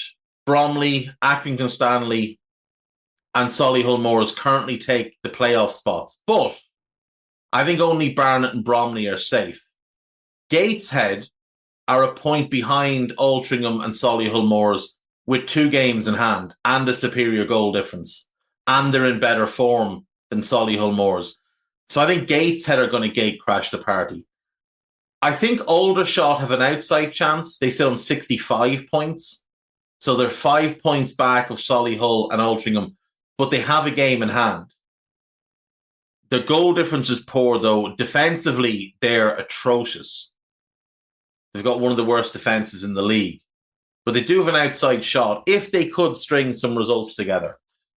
Bromley, Accrington Stanley, and Solihull Moors currently take the playoff spots. But I think only Barnet and Bromley are safe. Gateshead are a point behind Altrincham and Solihull Moors with 2 games in hand and a superior goal difference. And they're in better form than Solihull Moors. So I think Gateshead are going to gate crash the party. I think Aldershot have an outside chance. They sit on 65 points. So they're 5 points back of Solihull and Altrincham, but they have a game in hand. The goal difference is poor, though. Defensively, they're atrocious. They've got one of the worst defenses in the league. But they do have an outside shot if they could string some results together.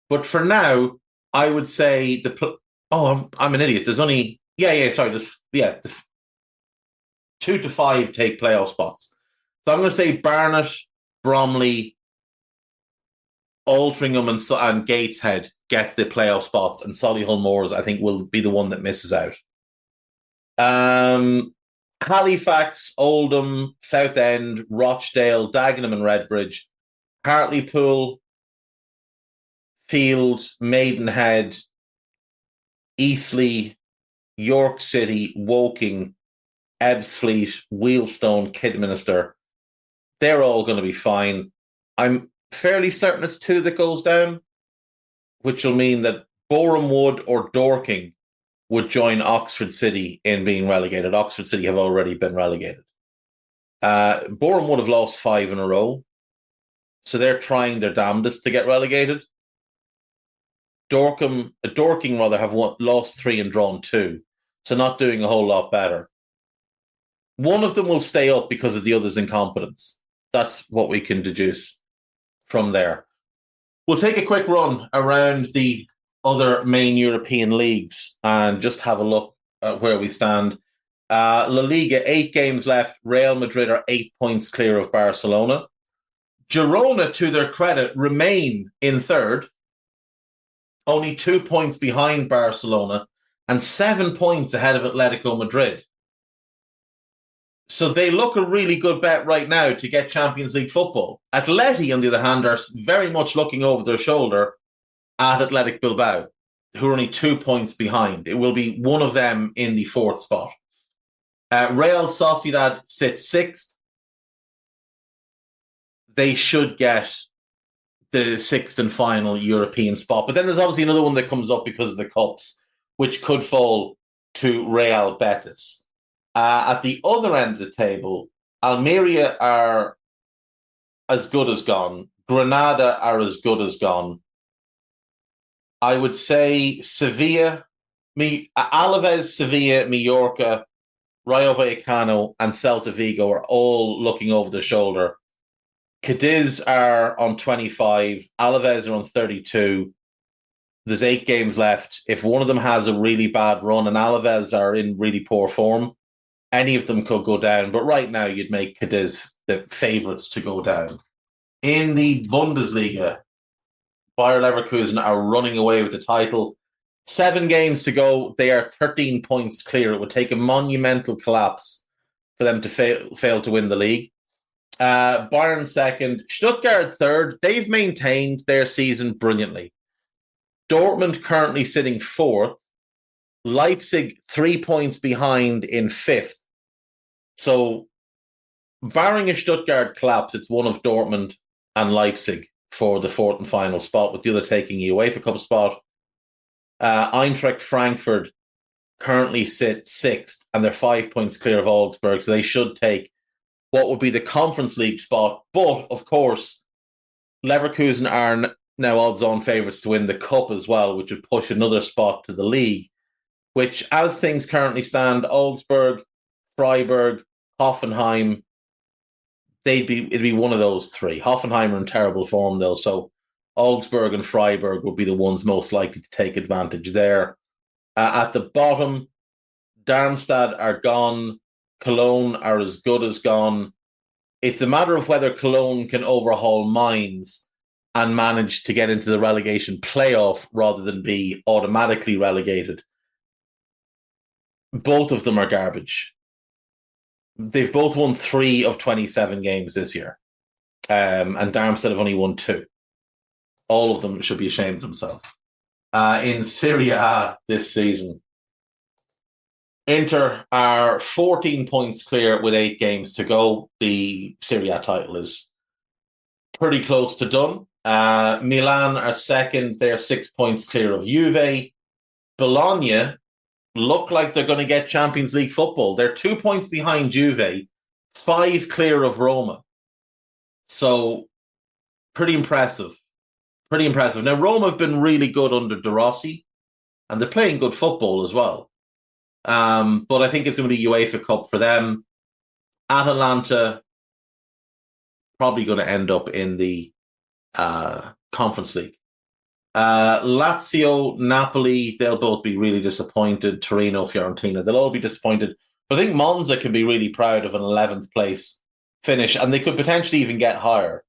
But for now, I would say I'm an idiot. There's only 2 to 5 take playoff spots. So I'm going to say Barnet, Bromley, Altrincham and Gateshead get the playoff spots, and Solihull Moors, I think, will be the one that misses out. Halifax, Oldham, Southend, Rochdale, Dagenham and Redbridge, Hartlepool, Field, Maidenhead, Eastleigh, York City, Woking, Ebbsfleet, Wheelstone, Kidminster. They're all going to be fine. I'm fairly certain it's 2 that goes down, which will mean that Boreham Wood or Dorking would join Oxford City in being relegated. Oxford City have already been relegated. Boreham Wood have lost 5 in a row, so they're trying their damnedest to get relegated. Dorking have lost 3 and drawn 2, so not doing a whole lot better. One of them will stay up because of the other's incompetence. That's what we can deduce from there. We'll take a quick run around the other main European leagues and just have a look at where we stand. La Liga, 8 games left. Real Madrid are 8 points clear of Barcelona. Girona, to their credit, remain in third, only 2 points behind Barcelona and 7 points ahead of Atletico Madrid. So they look a really good bet right now to get Champions League football. Atleti, on the other hand, are very much looking over their shoulder at Athletic Bilbao, who are only 2 points behind. It will be one of them in the 4th spot. Real Sociedad sits 6th. They should get the 6th and final European spot. But then there's obviously another one that comes up because of the Cups, which could fall to Real Betis. At the other end of the table, Almeria are as good as gone. Granada are as good as gone. I would say Sevilla, Alaves, Sevilla, Mallorca, Rayo Vallecano, and Celta Vigo are all looking over their shoulder. Cadiz are on 25. Alaves are on 32. There's 8 games left. If one of them has a really bad run and Alaves are in really poor form, any of them could go down. But right now, you'd make Cadiz the favourites to go down. In the Bundesliga, Bayer Leverkusen are running away with the title. 7 games to go. They are 13 points clear. It would take a monumental collapse for them to fail to win the league. Bayern second. Stuttgart third. They've maintained their season brilliantly. Dortmund currently sitting 4th. Leipzig 3 points behind in 5th. So, barring a Stuttgart collapse, it's one of Dortmund and Leipzig for the 4th and final spot, with the other taking a UEFA Cup spot. Eintracht Frankfurt currently sit 6th, and they're 5 points clear of Augsburg, so they should take what would be the Conference League spot. But, of course, Leverkusen are now odds-on favourites to win the Cup as well, which would push another spot to the league, which, as things currently stand, Augsburg, Freiburg, Hoffenheim, it'd be one of those 3. Hoffenheim are in terrible form, though, so Augsburg and Freiburg would be the ones most likely to take advantage there. At the bottom, Darmstadt are gone. Cologne are as good as gone. It's a matter of whether Cologne can overhaul Mainz and manage to get into the relegation playoff rather than be automatically relegated. Both of them are garbage. They've both won 3 of 27 games this year. And Darmstadt have only won 2. All of them should be ashamed of themselves. In Serie A this season, Inter are 14 points clear with 8 games to go. The Serie A title is pretty close to done. Milan are second. They're 6 points clear of Juve. Bologna look like they're going to get Champions League football. They're 2 points behind Juve, 5 clear of Roma. So, pretty impressive. Pretty impressive. Now, Roma have been really good under De Rossi, and they're playing good football as well. But I think it's going to be UEFA Cup for them. Atalanta probably going to end up in the Conference League. Lazio, Napoli, they'll both be really disappointed. Torino, Fiorentina, they'll all be disappointed. But I think Monza can be really proud of an 11th place finish, and they could potentially even get higher.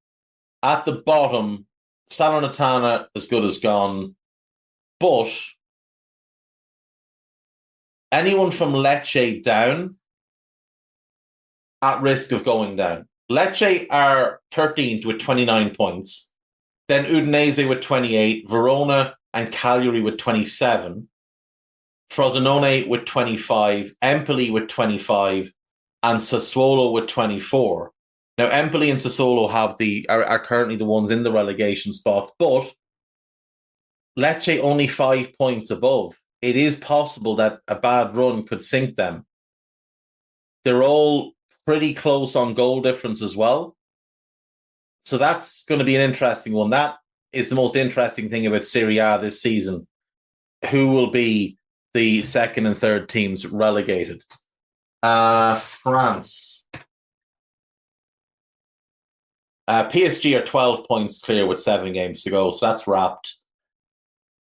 At the bottom, Salernitana, as good as gone. But anyone from Lecce down, at risk of going down. Lecce are 13th with 29 points. Then Udinese with 28, Verona and Cagliari with 27, Frosinone with 25, Empoli with 25, and Sassuolo with 24. Now, Empoli and Sassuolo are currently the ones in the relegation spots, but Lecce only 5 points above. It is possible that a bad run could sink them. They're all pretty close on goal difference as well. So that's going to be an interesting one. That is the most interesting thing about Serie A this season. Who will be the second and third teams relegated? France. PSG are 12 points clear with 7 games to go. So that's wrapped.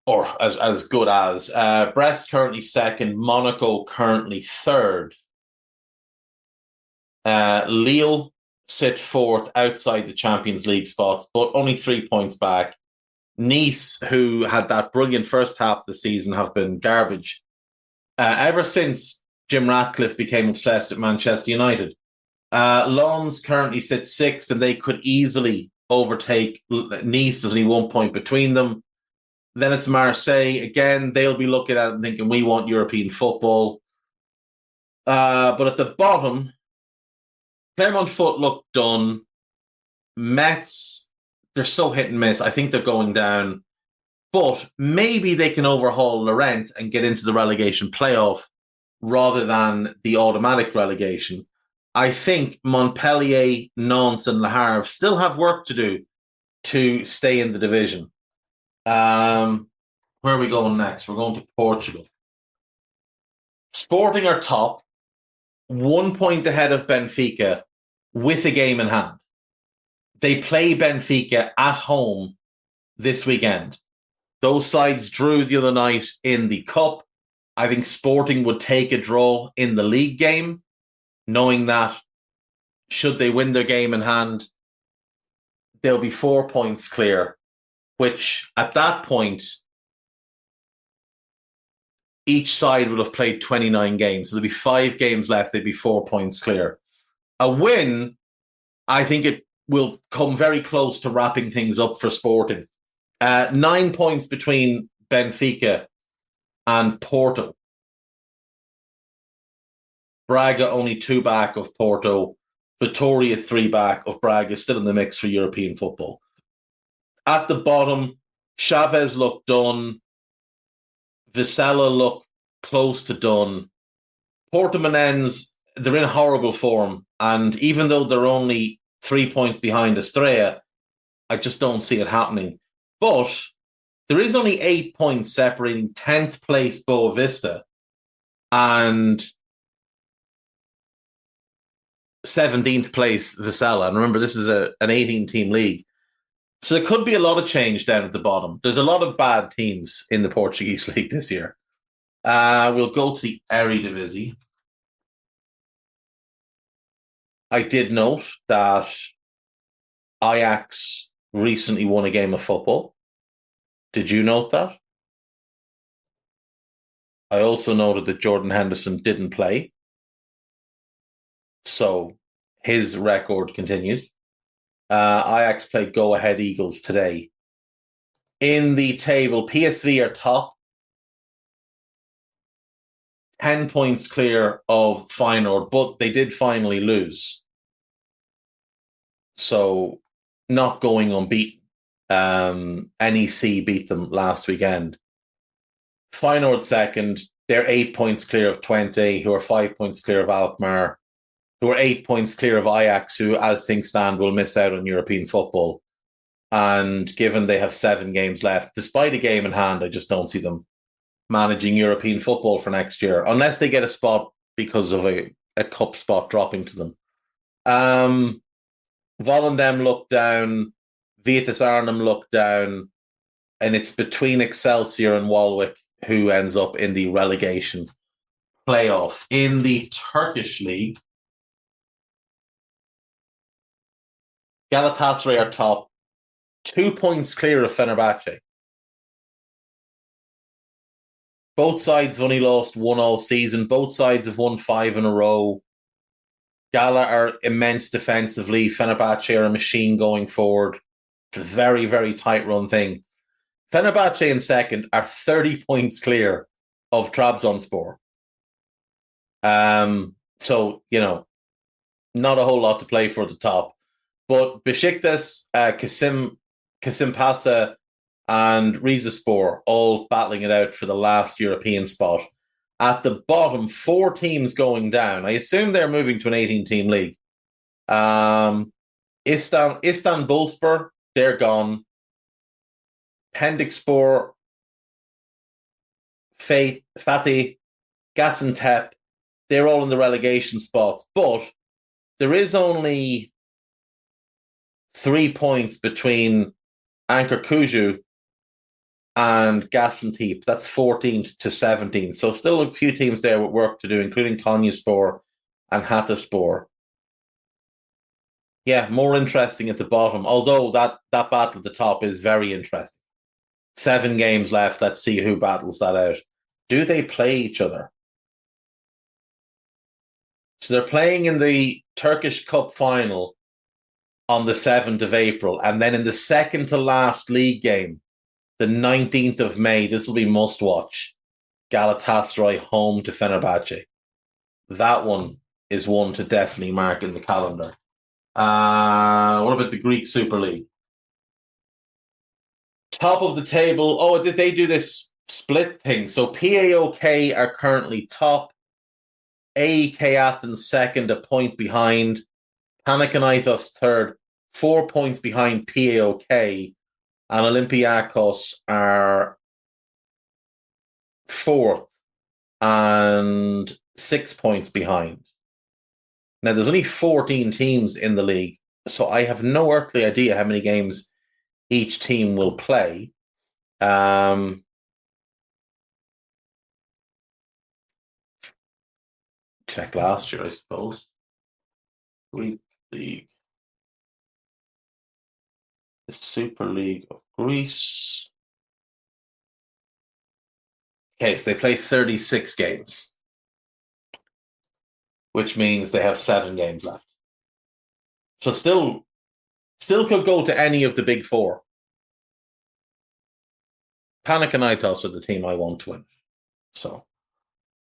Or as good as. Brest currently second. Monaco currently third. Lille sit fourth outside the Champions League spots, but only 3 points back. Nice, who had that brilliant first half of the season, have been garbage. Ever since Jim Ratcliffe became obsessed with Manchester United. Lens currently sit sixth, and they could easily overtake Nice. There's only 1 point between them. Then it's Marseille. Again, they'll be looking at it and thinking, we want European football. But at the bottom, Clermont Foot look done. Metz, they're so hit and miss. I think they're going down. But maybe they can overhaul Lorient and get into the relegation playoff rather than the automatic relegation. I think Montpellier, Nantes, and Le Havre still have work to do to stay in the division. Where are we going next? We're going to Portugal. Sporting are top, 1 point ahead of Benfica with a game in hand. They play Benfica at home this weekend. Those sides drew the other night in the Cup. I think Sporting would take a draw in the league game, knowing that should they win their game in hand, they'll be 4 points clear, which at that point, each side would have played 29 games. So there'll be 5 games left. They'd be 4 points clear. A win, I think it will come very close to wrapping things up for Sporting. 9 points between Benfica and Porto. Braga only 2 back of Porto. Vitória 3 back of Braga, still in the mix for European football. At the bottom, Chavez looked done. Vizela looked close to done. Portimonense, they're in horrible form. And even though they're only 3 points behind Estrella, I just don't see it happening. But there is only 8 points separating 10th place Boa Vista and 17th place Vizela. And remember, this is an 18-team league. So there could be a lot of change down at the bottom. There's a lot of bad teams in the Portuguese league this year. We'll go to the Eredivisie. I did note that Ajax recently won a game of football. Did you note that? I also noted that Jordan Henderson didn't play. So his record continues. Ajax played Go Ahead Eagles today. In the table, PSV are top. 10 points clear of Feyenoord, but they did finally lose. So not going unbeaten. NEC beat them last weekend. Feyenoord second. They're 8 points clear of Twente, who are 5 points clear of Alkmaar, who are 8 points clear of Ajax, who, as things stand, will miss out on European football. And given they have 7 games left, despite a game in hand, I just don't see them managing European football for next year, unless they get a spot because of a cup spot dropping to them. Volendam look down, Vitesse Arnhem look down, and it's between Excelsior and Walwick who ends up in the relegation playoff. In the Turkish league, Galatasaray are top, 2 points clear of Fenerbahce. Both sides have only lost 1 all season. Both sides have won 5 in a row. Gala are immense defensively. Fenerbahce are a machine going forward. It's a very, very tight run thing. Fenerbahce in second are 30 points clear of Trabzonspor. So, not a whole lot to play for at the top. But Besiktas, Kasim Pasa, and Rizespor all battling it out for the last European spot. At the bottom, 4 teams going down. I assume they're moving to an 18-team league. Istanbulspor, they're gone. Pendikspor, Fatih, Gaziantep, they're all in the relegation spots. But there is only 3 points between Ankarkuju and Gaziantep. That's 14 to 17. So still a few teams there with work to do, including Konyaspor and Hatayspor. Yeah, more interesting at the bottom, although that battle at the top is very interesting. 7 games left. Let's see who battles that out. Do they play each other? So they're playing in the Turkish Cup final on the 7th of April. And then in the second to last league game, the 19th of May, this will be must watch. Galatasaray home to Fenerbahce. That one is one to definitely mark in the calendar. What about the Greek Super League? Top of the table. Oh, did they do this split thing? So PAOK are currently top. AEK Athens second, a point behind. Panathinaikos third, 4 points behind PAOK. And Olympiacos are fourth and 6 points behind. Now, there's only 14 teams in the league, so I have no earthly idea how many games each team will play. Check last year, I suppose. Greek League. The Super League of Greece. Okay, so they play 36 games, which means they have 7 games left. So still could go to any of the big 4. Panathinaikos are the team I want to win. So,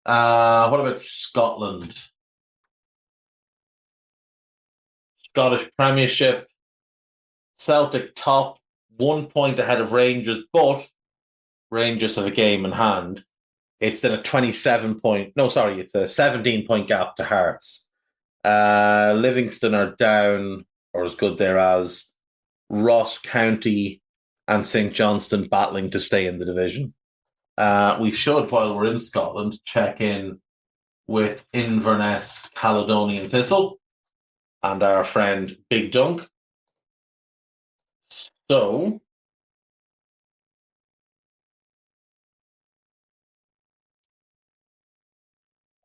what about Scotland? Scottish Premiership. Celtic top, 1 point ahead of Rangers, but Rangers have a game in hand. It's then a 17-point gap to Hearts. Livingston are down, or as good there as. Ross County and St Johnstone battling to stay in the division. We should, while we're in Scotland, check in with Inverness Caledonian Thistle and our friend Big Dunk. So,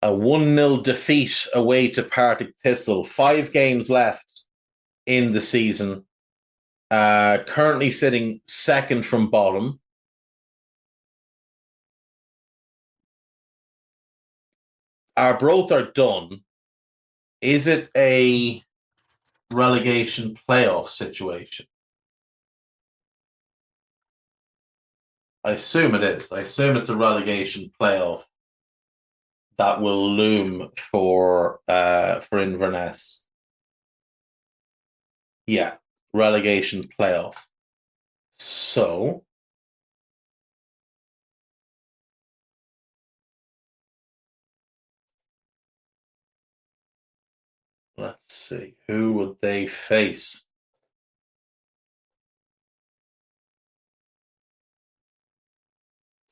a 1-0 defeat away to Partick Thistle. 5 games left in the season. Currently sitting second from bottom. Arbroath are done. Is it a relegation playoff situation? I assume it is. I assume it's a relegation playoff that will loom for Inverness. Yeah, relegation playoff. So let's see. Who would they face?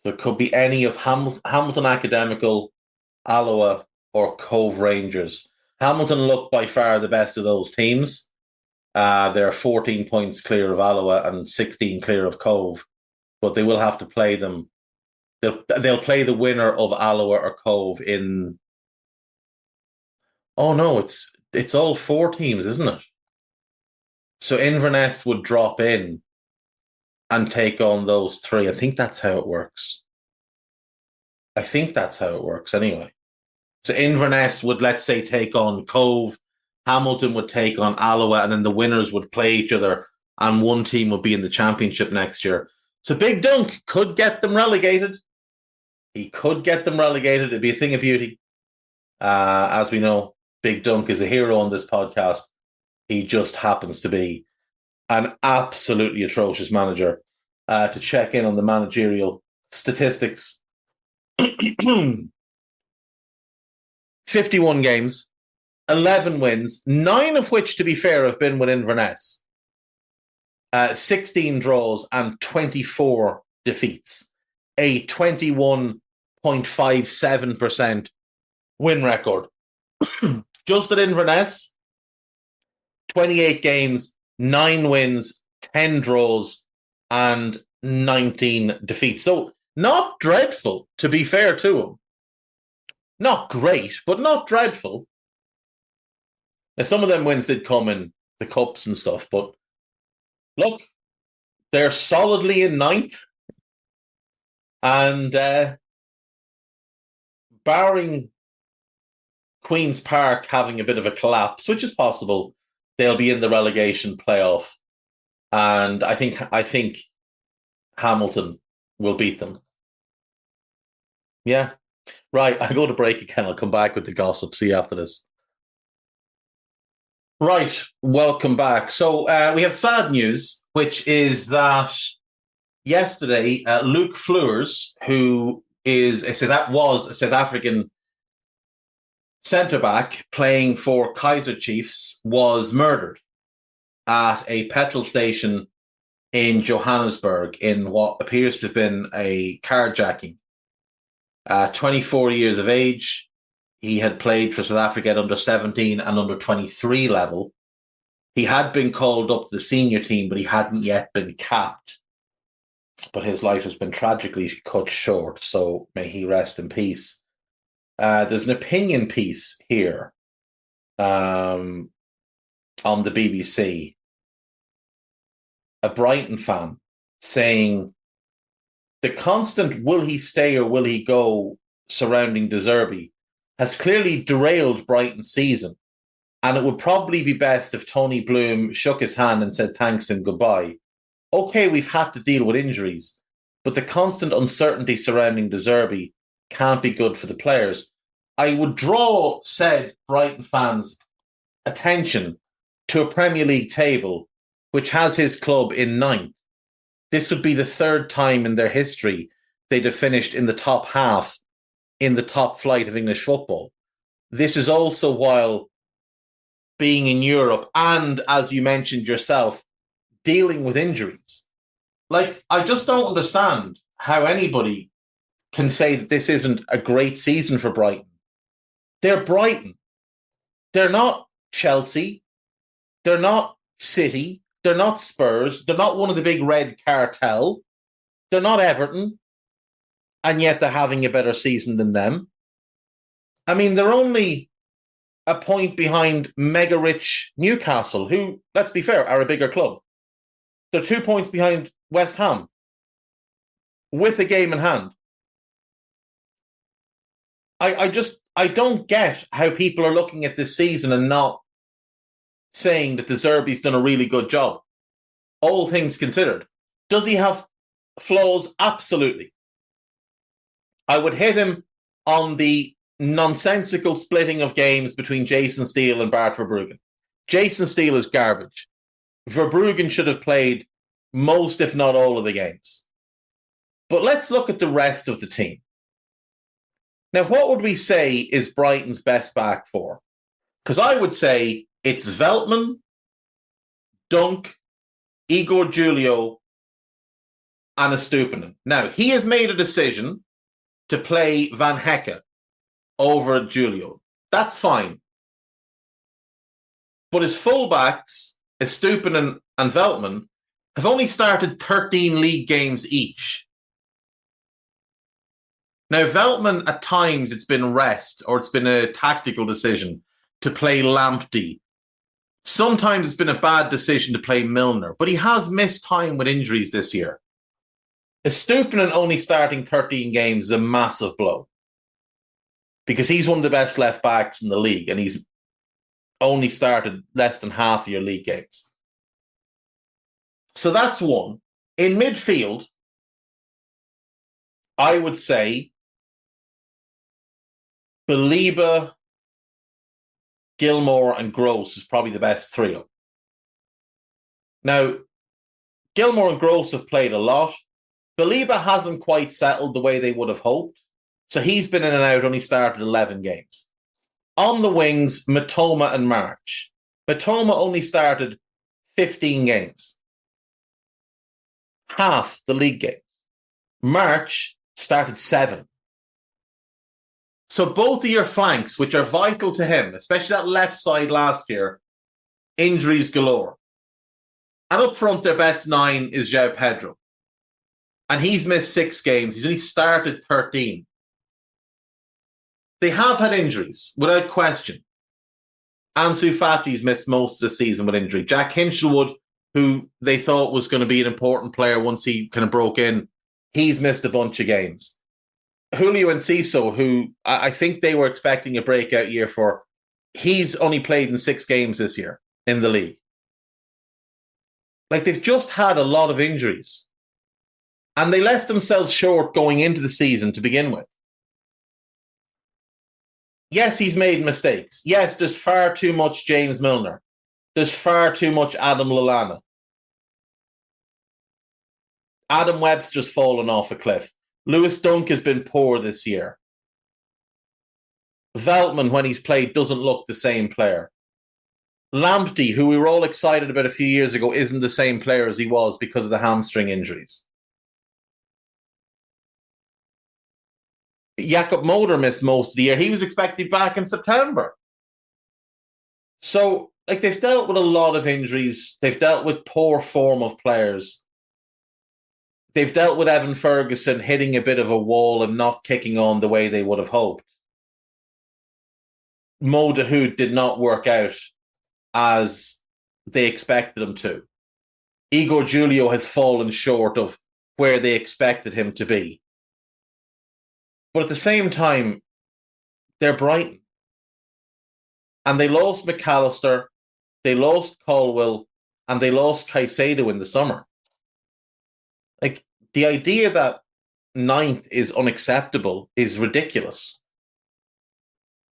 So it could be any of Hamilton Academical, Alloa, or Cove Rangers. Hamilton look by far the best of those teams. They're 14 points clear of Alloa and 16 clear of Cove, but they will have to play them. They'll play the winner of Alloa or Cove in. Oh no, it's all 4 teams, isn't it? So Inverness would drop in and take on those 3. I think that's how it works. Anyway. So Inverness would, let's say, take on Cove. Hamilton would take on Alloa, and then the winners would play each other and one team will be in the championship next year. So Big Dunk could get them relegated. He could get them relegated. It'd be a thing of beauty. As we know, Big Dunk is a hero on this podcast. He just happens to be an absolutely atrocious manager. To check in on the managerial statistics, 51 games, 11 wins, 9 of which, to be fair, have been with Inverness. 16 draws and 24 defeats. A 21.57% win record. Just at Inverness, 28 games, 9 wins, 10 draws, and 19 defeats. So not dreadful, to be fair to him. Not great, but not dreadful. Now, some of them wins did come in the cups and stuff, but look, they're solidly in ninth. And barring Queen's Park having a bit of a collapse, which is possible, they'll be in the relegation playoff. And I think Hamilton will beat them. Yeah. Right, I go to break again. I'll come back with the gossip. See you after this. Right, welcome back. So we have sad news, which is that yesterday, Luke Fleurs, who was a South African centre-back playing for Kaizer Chiefs, was murdered at a petrol station in Johannesburg in what appears to have been a carjacking. 24 years of age. He had played for South Africa at under 17 and under 23 level. He had been called up to the senior team, but he hadn't yet been capped. But his life has been tragically cut short, so may he rest in peace. There's an opinion piece here on the BBC. A Brighton fan saying the constant will he stay or will he go surrounding De Zerbi has clearly derailed Brighton's season. And it would probably be best if Tony Bloom shook his hand and said thanks and goodbye. Okay, we've had to deal with injuries, but the constant uncertainty surrounding De Zerbi can't be good for the players. I would draw said Brighton fans' attention to a Premier League table which has his club in ninth. This would be the third time in their history they'd have finished in the top half in the top flight of English football. This is also while being in Europe and, as you mentioned yourself, dealing with injuries. Like, I just don't understand how anybody can say that this isn't a great season for Brighton. They're Brighton. They're not Chelsea. They're not City. They're not Spurs. They're not one of the big red cartel. They're not Everton. And yet they're having a better season than them. I mean, they're only a point behind mega-rich Newcastle, who, let's be fair, are a bigger club. They're 2 points behind West Ham, with a game in hand. I don't get how people are looking at this season and not saying that De Zerbi's done a really good job. All things considered. Does he have flaws? Absolutely. I would hit him on the nonsensical splitting of games between Jason Steele and Bart Verbruggen. Jason Steele is garbage. Verbruggen should have played most, if not all, of the games. But let's look at the rest of the team. Now, what would we say is Brighton's best back four? Because I would say it's Veltman, Dunk, Igor Julio, and Estupiñán. Now, he has made a decision to play Van Hecke over Julio. That's fine. But his fullbacks, Estupiñán and Veltman, have only started 13 league games each. Now, Veltman, at times, it's been rest or it's been a tactical decision to play Lamptey. Sometimes it's been a bad decision to play Milner, but he has missed time with injuries this year. Estupiñán only starting 13 games is a massive blow because he's one of the best left backs in the league and he's only started less than half of your league games. So that's one. In midfield, I would say Baliba, Gilmore, and Gross is probably the best trio. Now, Gilmore and Gross have played a lot. Baliba hasn't quite settled the way they would have hoped. So he's been in and out, only started 11 games. On the wings, Matoma and March. Matoma only started 15 games. Half the league games. March started 7. So both of your flanks, which are vital to him, especially that left side last year, injuries galore. And up front, their best 9 is João Pedro. And he's missed 6 games. He's only started 13. They have had injuries, without question. Ansu Fati's missed most of the season with injury. Jack Hinchelwood, who they thought was going to be an important player once he kind of broke in, he's missed a bunch of games. Julio Enciso, who I think they were expecting a breakout year for, he's only played in 6 games this year in the league. Like, they've just had a lot of injuries. And they left themselves short going into the season to begin with. Yes, he's made mistakes. Yes, there's far too much James Milner. There's far too much Adam Lallana. Adam Webb's just fallen off a cliff. Lewis Dunk has been poor this year. Veltman, when he's played, doesn't look the same player. Lamptey, who we were all excited about a few years ago, isn't the same player as he was because of the hamstring injuries. Jakob Moder missed most of the year. He was expected back in September. So, like, they've dealt with a lot of injuries. They've dealt with poor form of players. They've dealt with Evan Ferguson hitting a bit of a wall and not kicking on the way they would have hoped. Mo Dahoud did not work out as they expected him to. Igor Julio has fallen short of where they expected him to be. But at the same time, they're Brighton. And they lost McAllister, they lost Colwill, and they lost Caicedo in the summer. Like, the idea that 9th is unacceptable is ridiculous.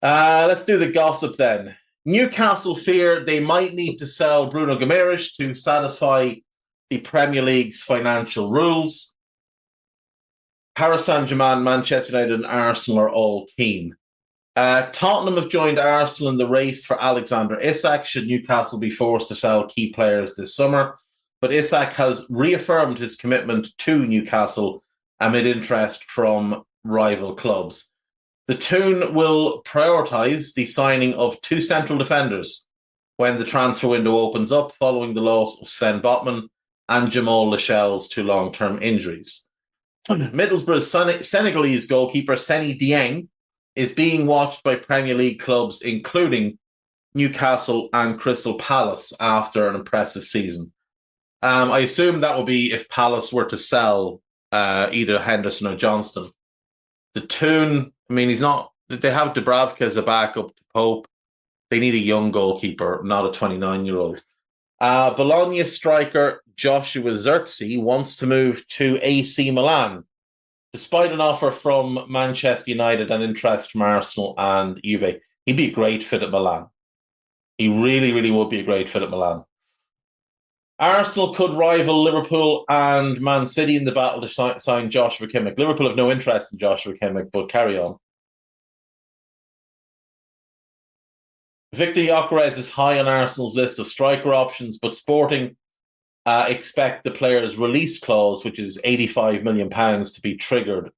Let's do the gossip then. Newcastle fear they might need to sell Bruno Guimaraes to satisfy the Premier League's financial rules. Paris Saint-Germain, Manchester United and Arsenal are all keen. Tottenham have joined Arsenal in the race for Alexander Isak should Newcastle be forced to sell key players this summer. But Isak has reaffirmed his commitment to Newcastle amid interest from rival clubs. The Toon will prioritise the signing of 2 central defenders when the transfer window opens up following the loss of Sven Botman and Jamal Lascelles to long-term injuries. Middlesbrough's Senegalese goalkeeper Seny Dieng is being watched by Premier League clubs including Newcastle and Crystal Palace after an impressive season. I assume that would be if Palace were to sell either Henderson or Johnston. The Toon, I mean, he's not. They have Dubravka as a backup to Pope. They need a young goalkeeper, not a 29-year-old. Bologna striker Joshua Zirkzee wants to move to AC Milan, despite an offer from Manchester United and interest from Arsenal and Juve. He'd be a great fit at Milan. He really, really would be a great fit at Milan. Arsenal could rival Liverpool and Man City in the battle to sign Joshua Kimmich. Liverpool have no interest in Joshua Kimmich, but carry on. Victor Gyökeres is high on Arsenal's list of striker options, but Sporting expect the player's release clause, which is £85 million, to be triggered.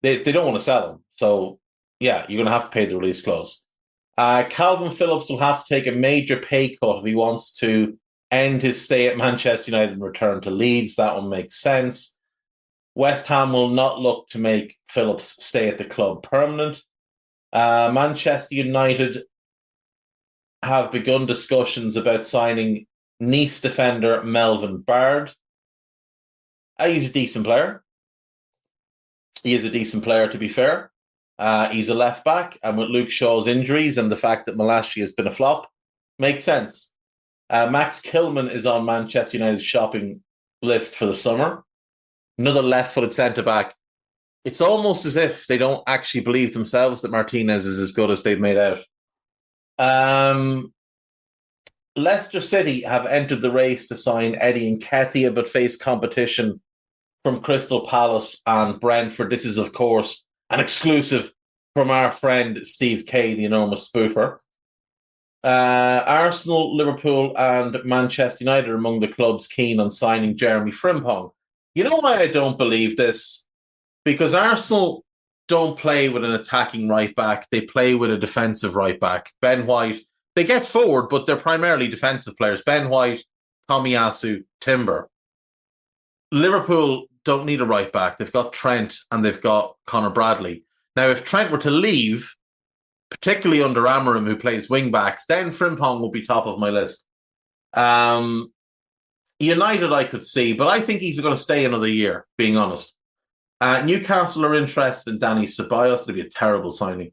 They don't want to sell him. So, yeah, you're going to have to pay the release clause. Calvin Phillips will have to take a major pay cut if he wants to end his stay at Manchester United and return to Leeds. That one makes sense. West Ham will not look to make Phillips stay at the club permanent. Manchester United have begun discussions about signing Nice defender Melvin Bard. He's a decent player. He is a decent player, to be fair. He's a left back, and with Luke Shaw's injuries and the fact that Malachi has been a flop, makes sense. Max Kilman is on Manchester United's shopping list for the summer. Another left-footed centre-back. It's almost as if they don't actually believe themselves that Martinez is as good as they've made out. Leicester City have entered the race to sign Eddie Nketiah, but face competition from Crystal Palace and Brentford. This is, of course, an exclusive from our friend Steve Kay, the enormous spoofer. Arsenal, Liverpool and Manchester United are among the clubs keen on signing Jeremy Frimpong. You know why I don't believe this? Because Arsenal don't play with an attacking right back. They play with a defensive right back. Ben White, they get forward, but they're primarily defensive players. Ben White, Tomiyasu, Timber. Liverpool don't need a right back. They've got Trent and they've got Conor Bradley. Now, if Trent were to leave, particularly under Amorim, who plays wing backs, then Frimpong will be top of my list. United I could see, but I think he's going to stay another year, being honest. Newcastle are interested in Danny Ceballos. It'll be a terrible signing.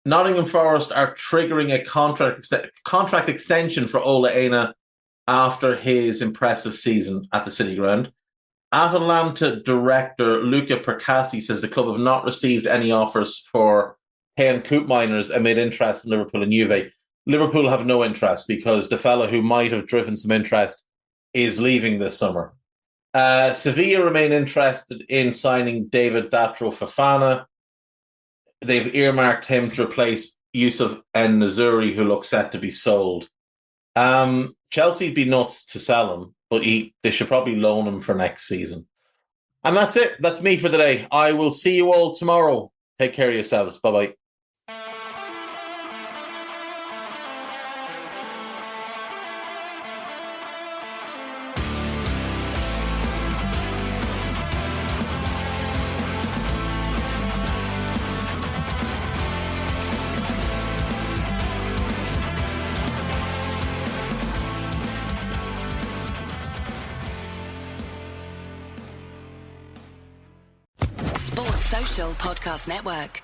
Nottingham Forest are triggering a contract extension for Ola Aina after his impressive season at the City Ground. Atalanta director Luca Percassi says the club have not received any offers for Ken Koopmeiners amid interest in Liverpool and Juve. Liverpool have no interest because the fella who might have driven some interest is leaving this summer. Sevilla remain interested in signing David Datro Fofana. They've earmarked him to replace Yusuf En-Nezouri, who looks set to be sold. Chelsea'd be nuts to sell him, but they should probably loan him for next season. And that's it. That's me for today. I will see you all tomorrow. Take care of yourselves. Bye-bye. Sports Social Podcast Network.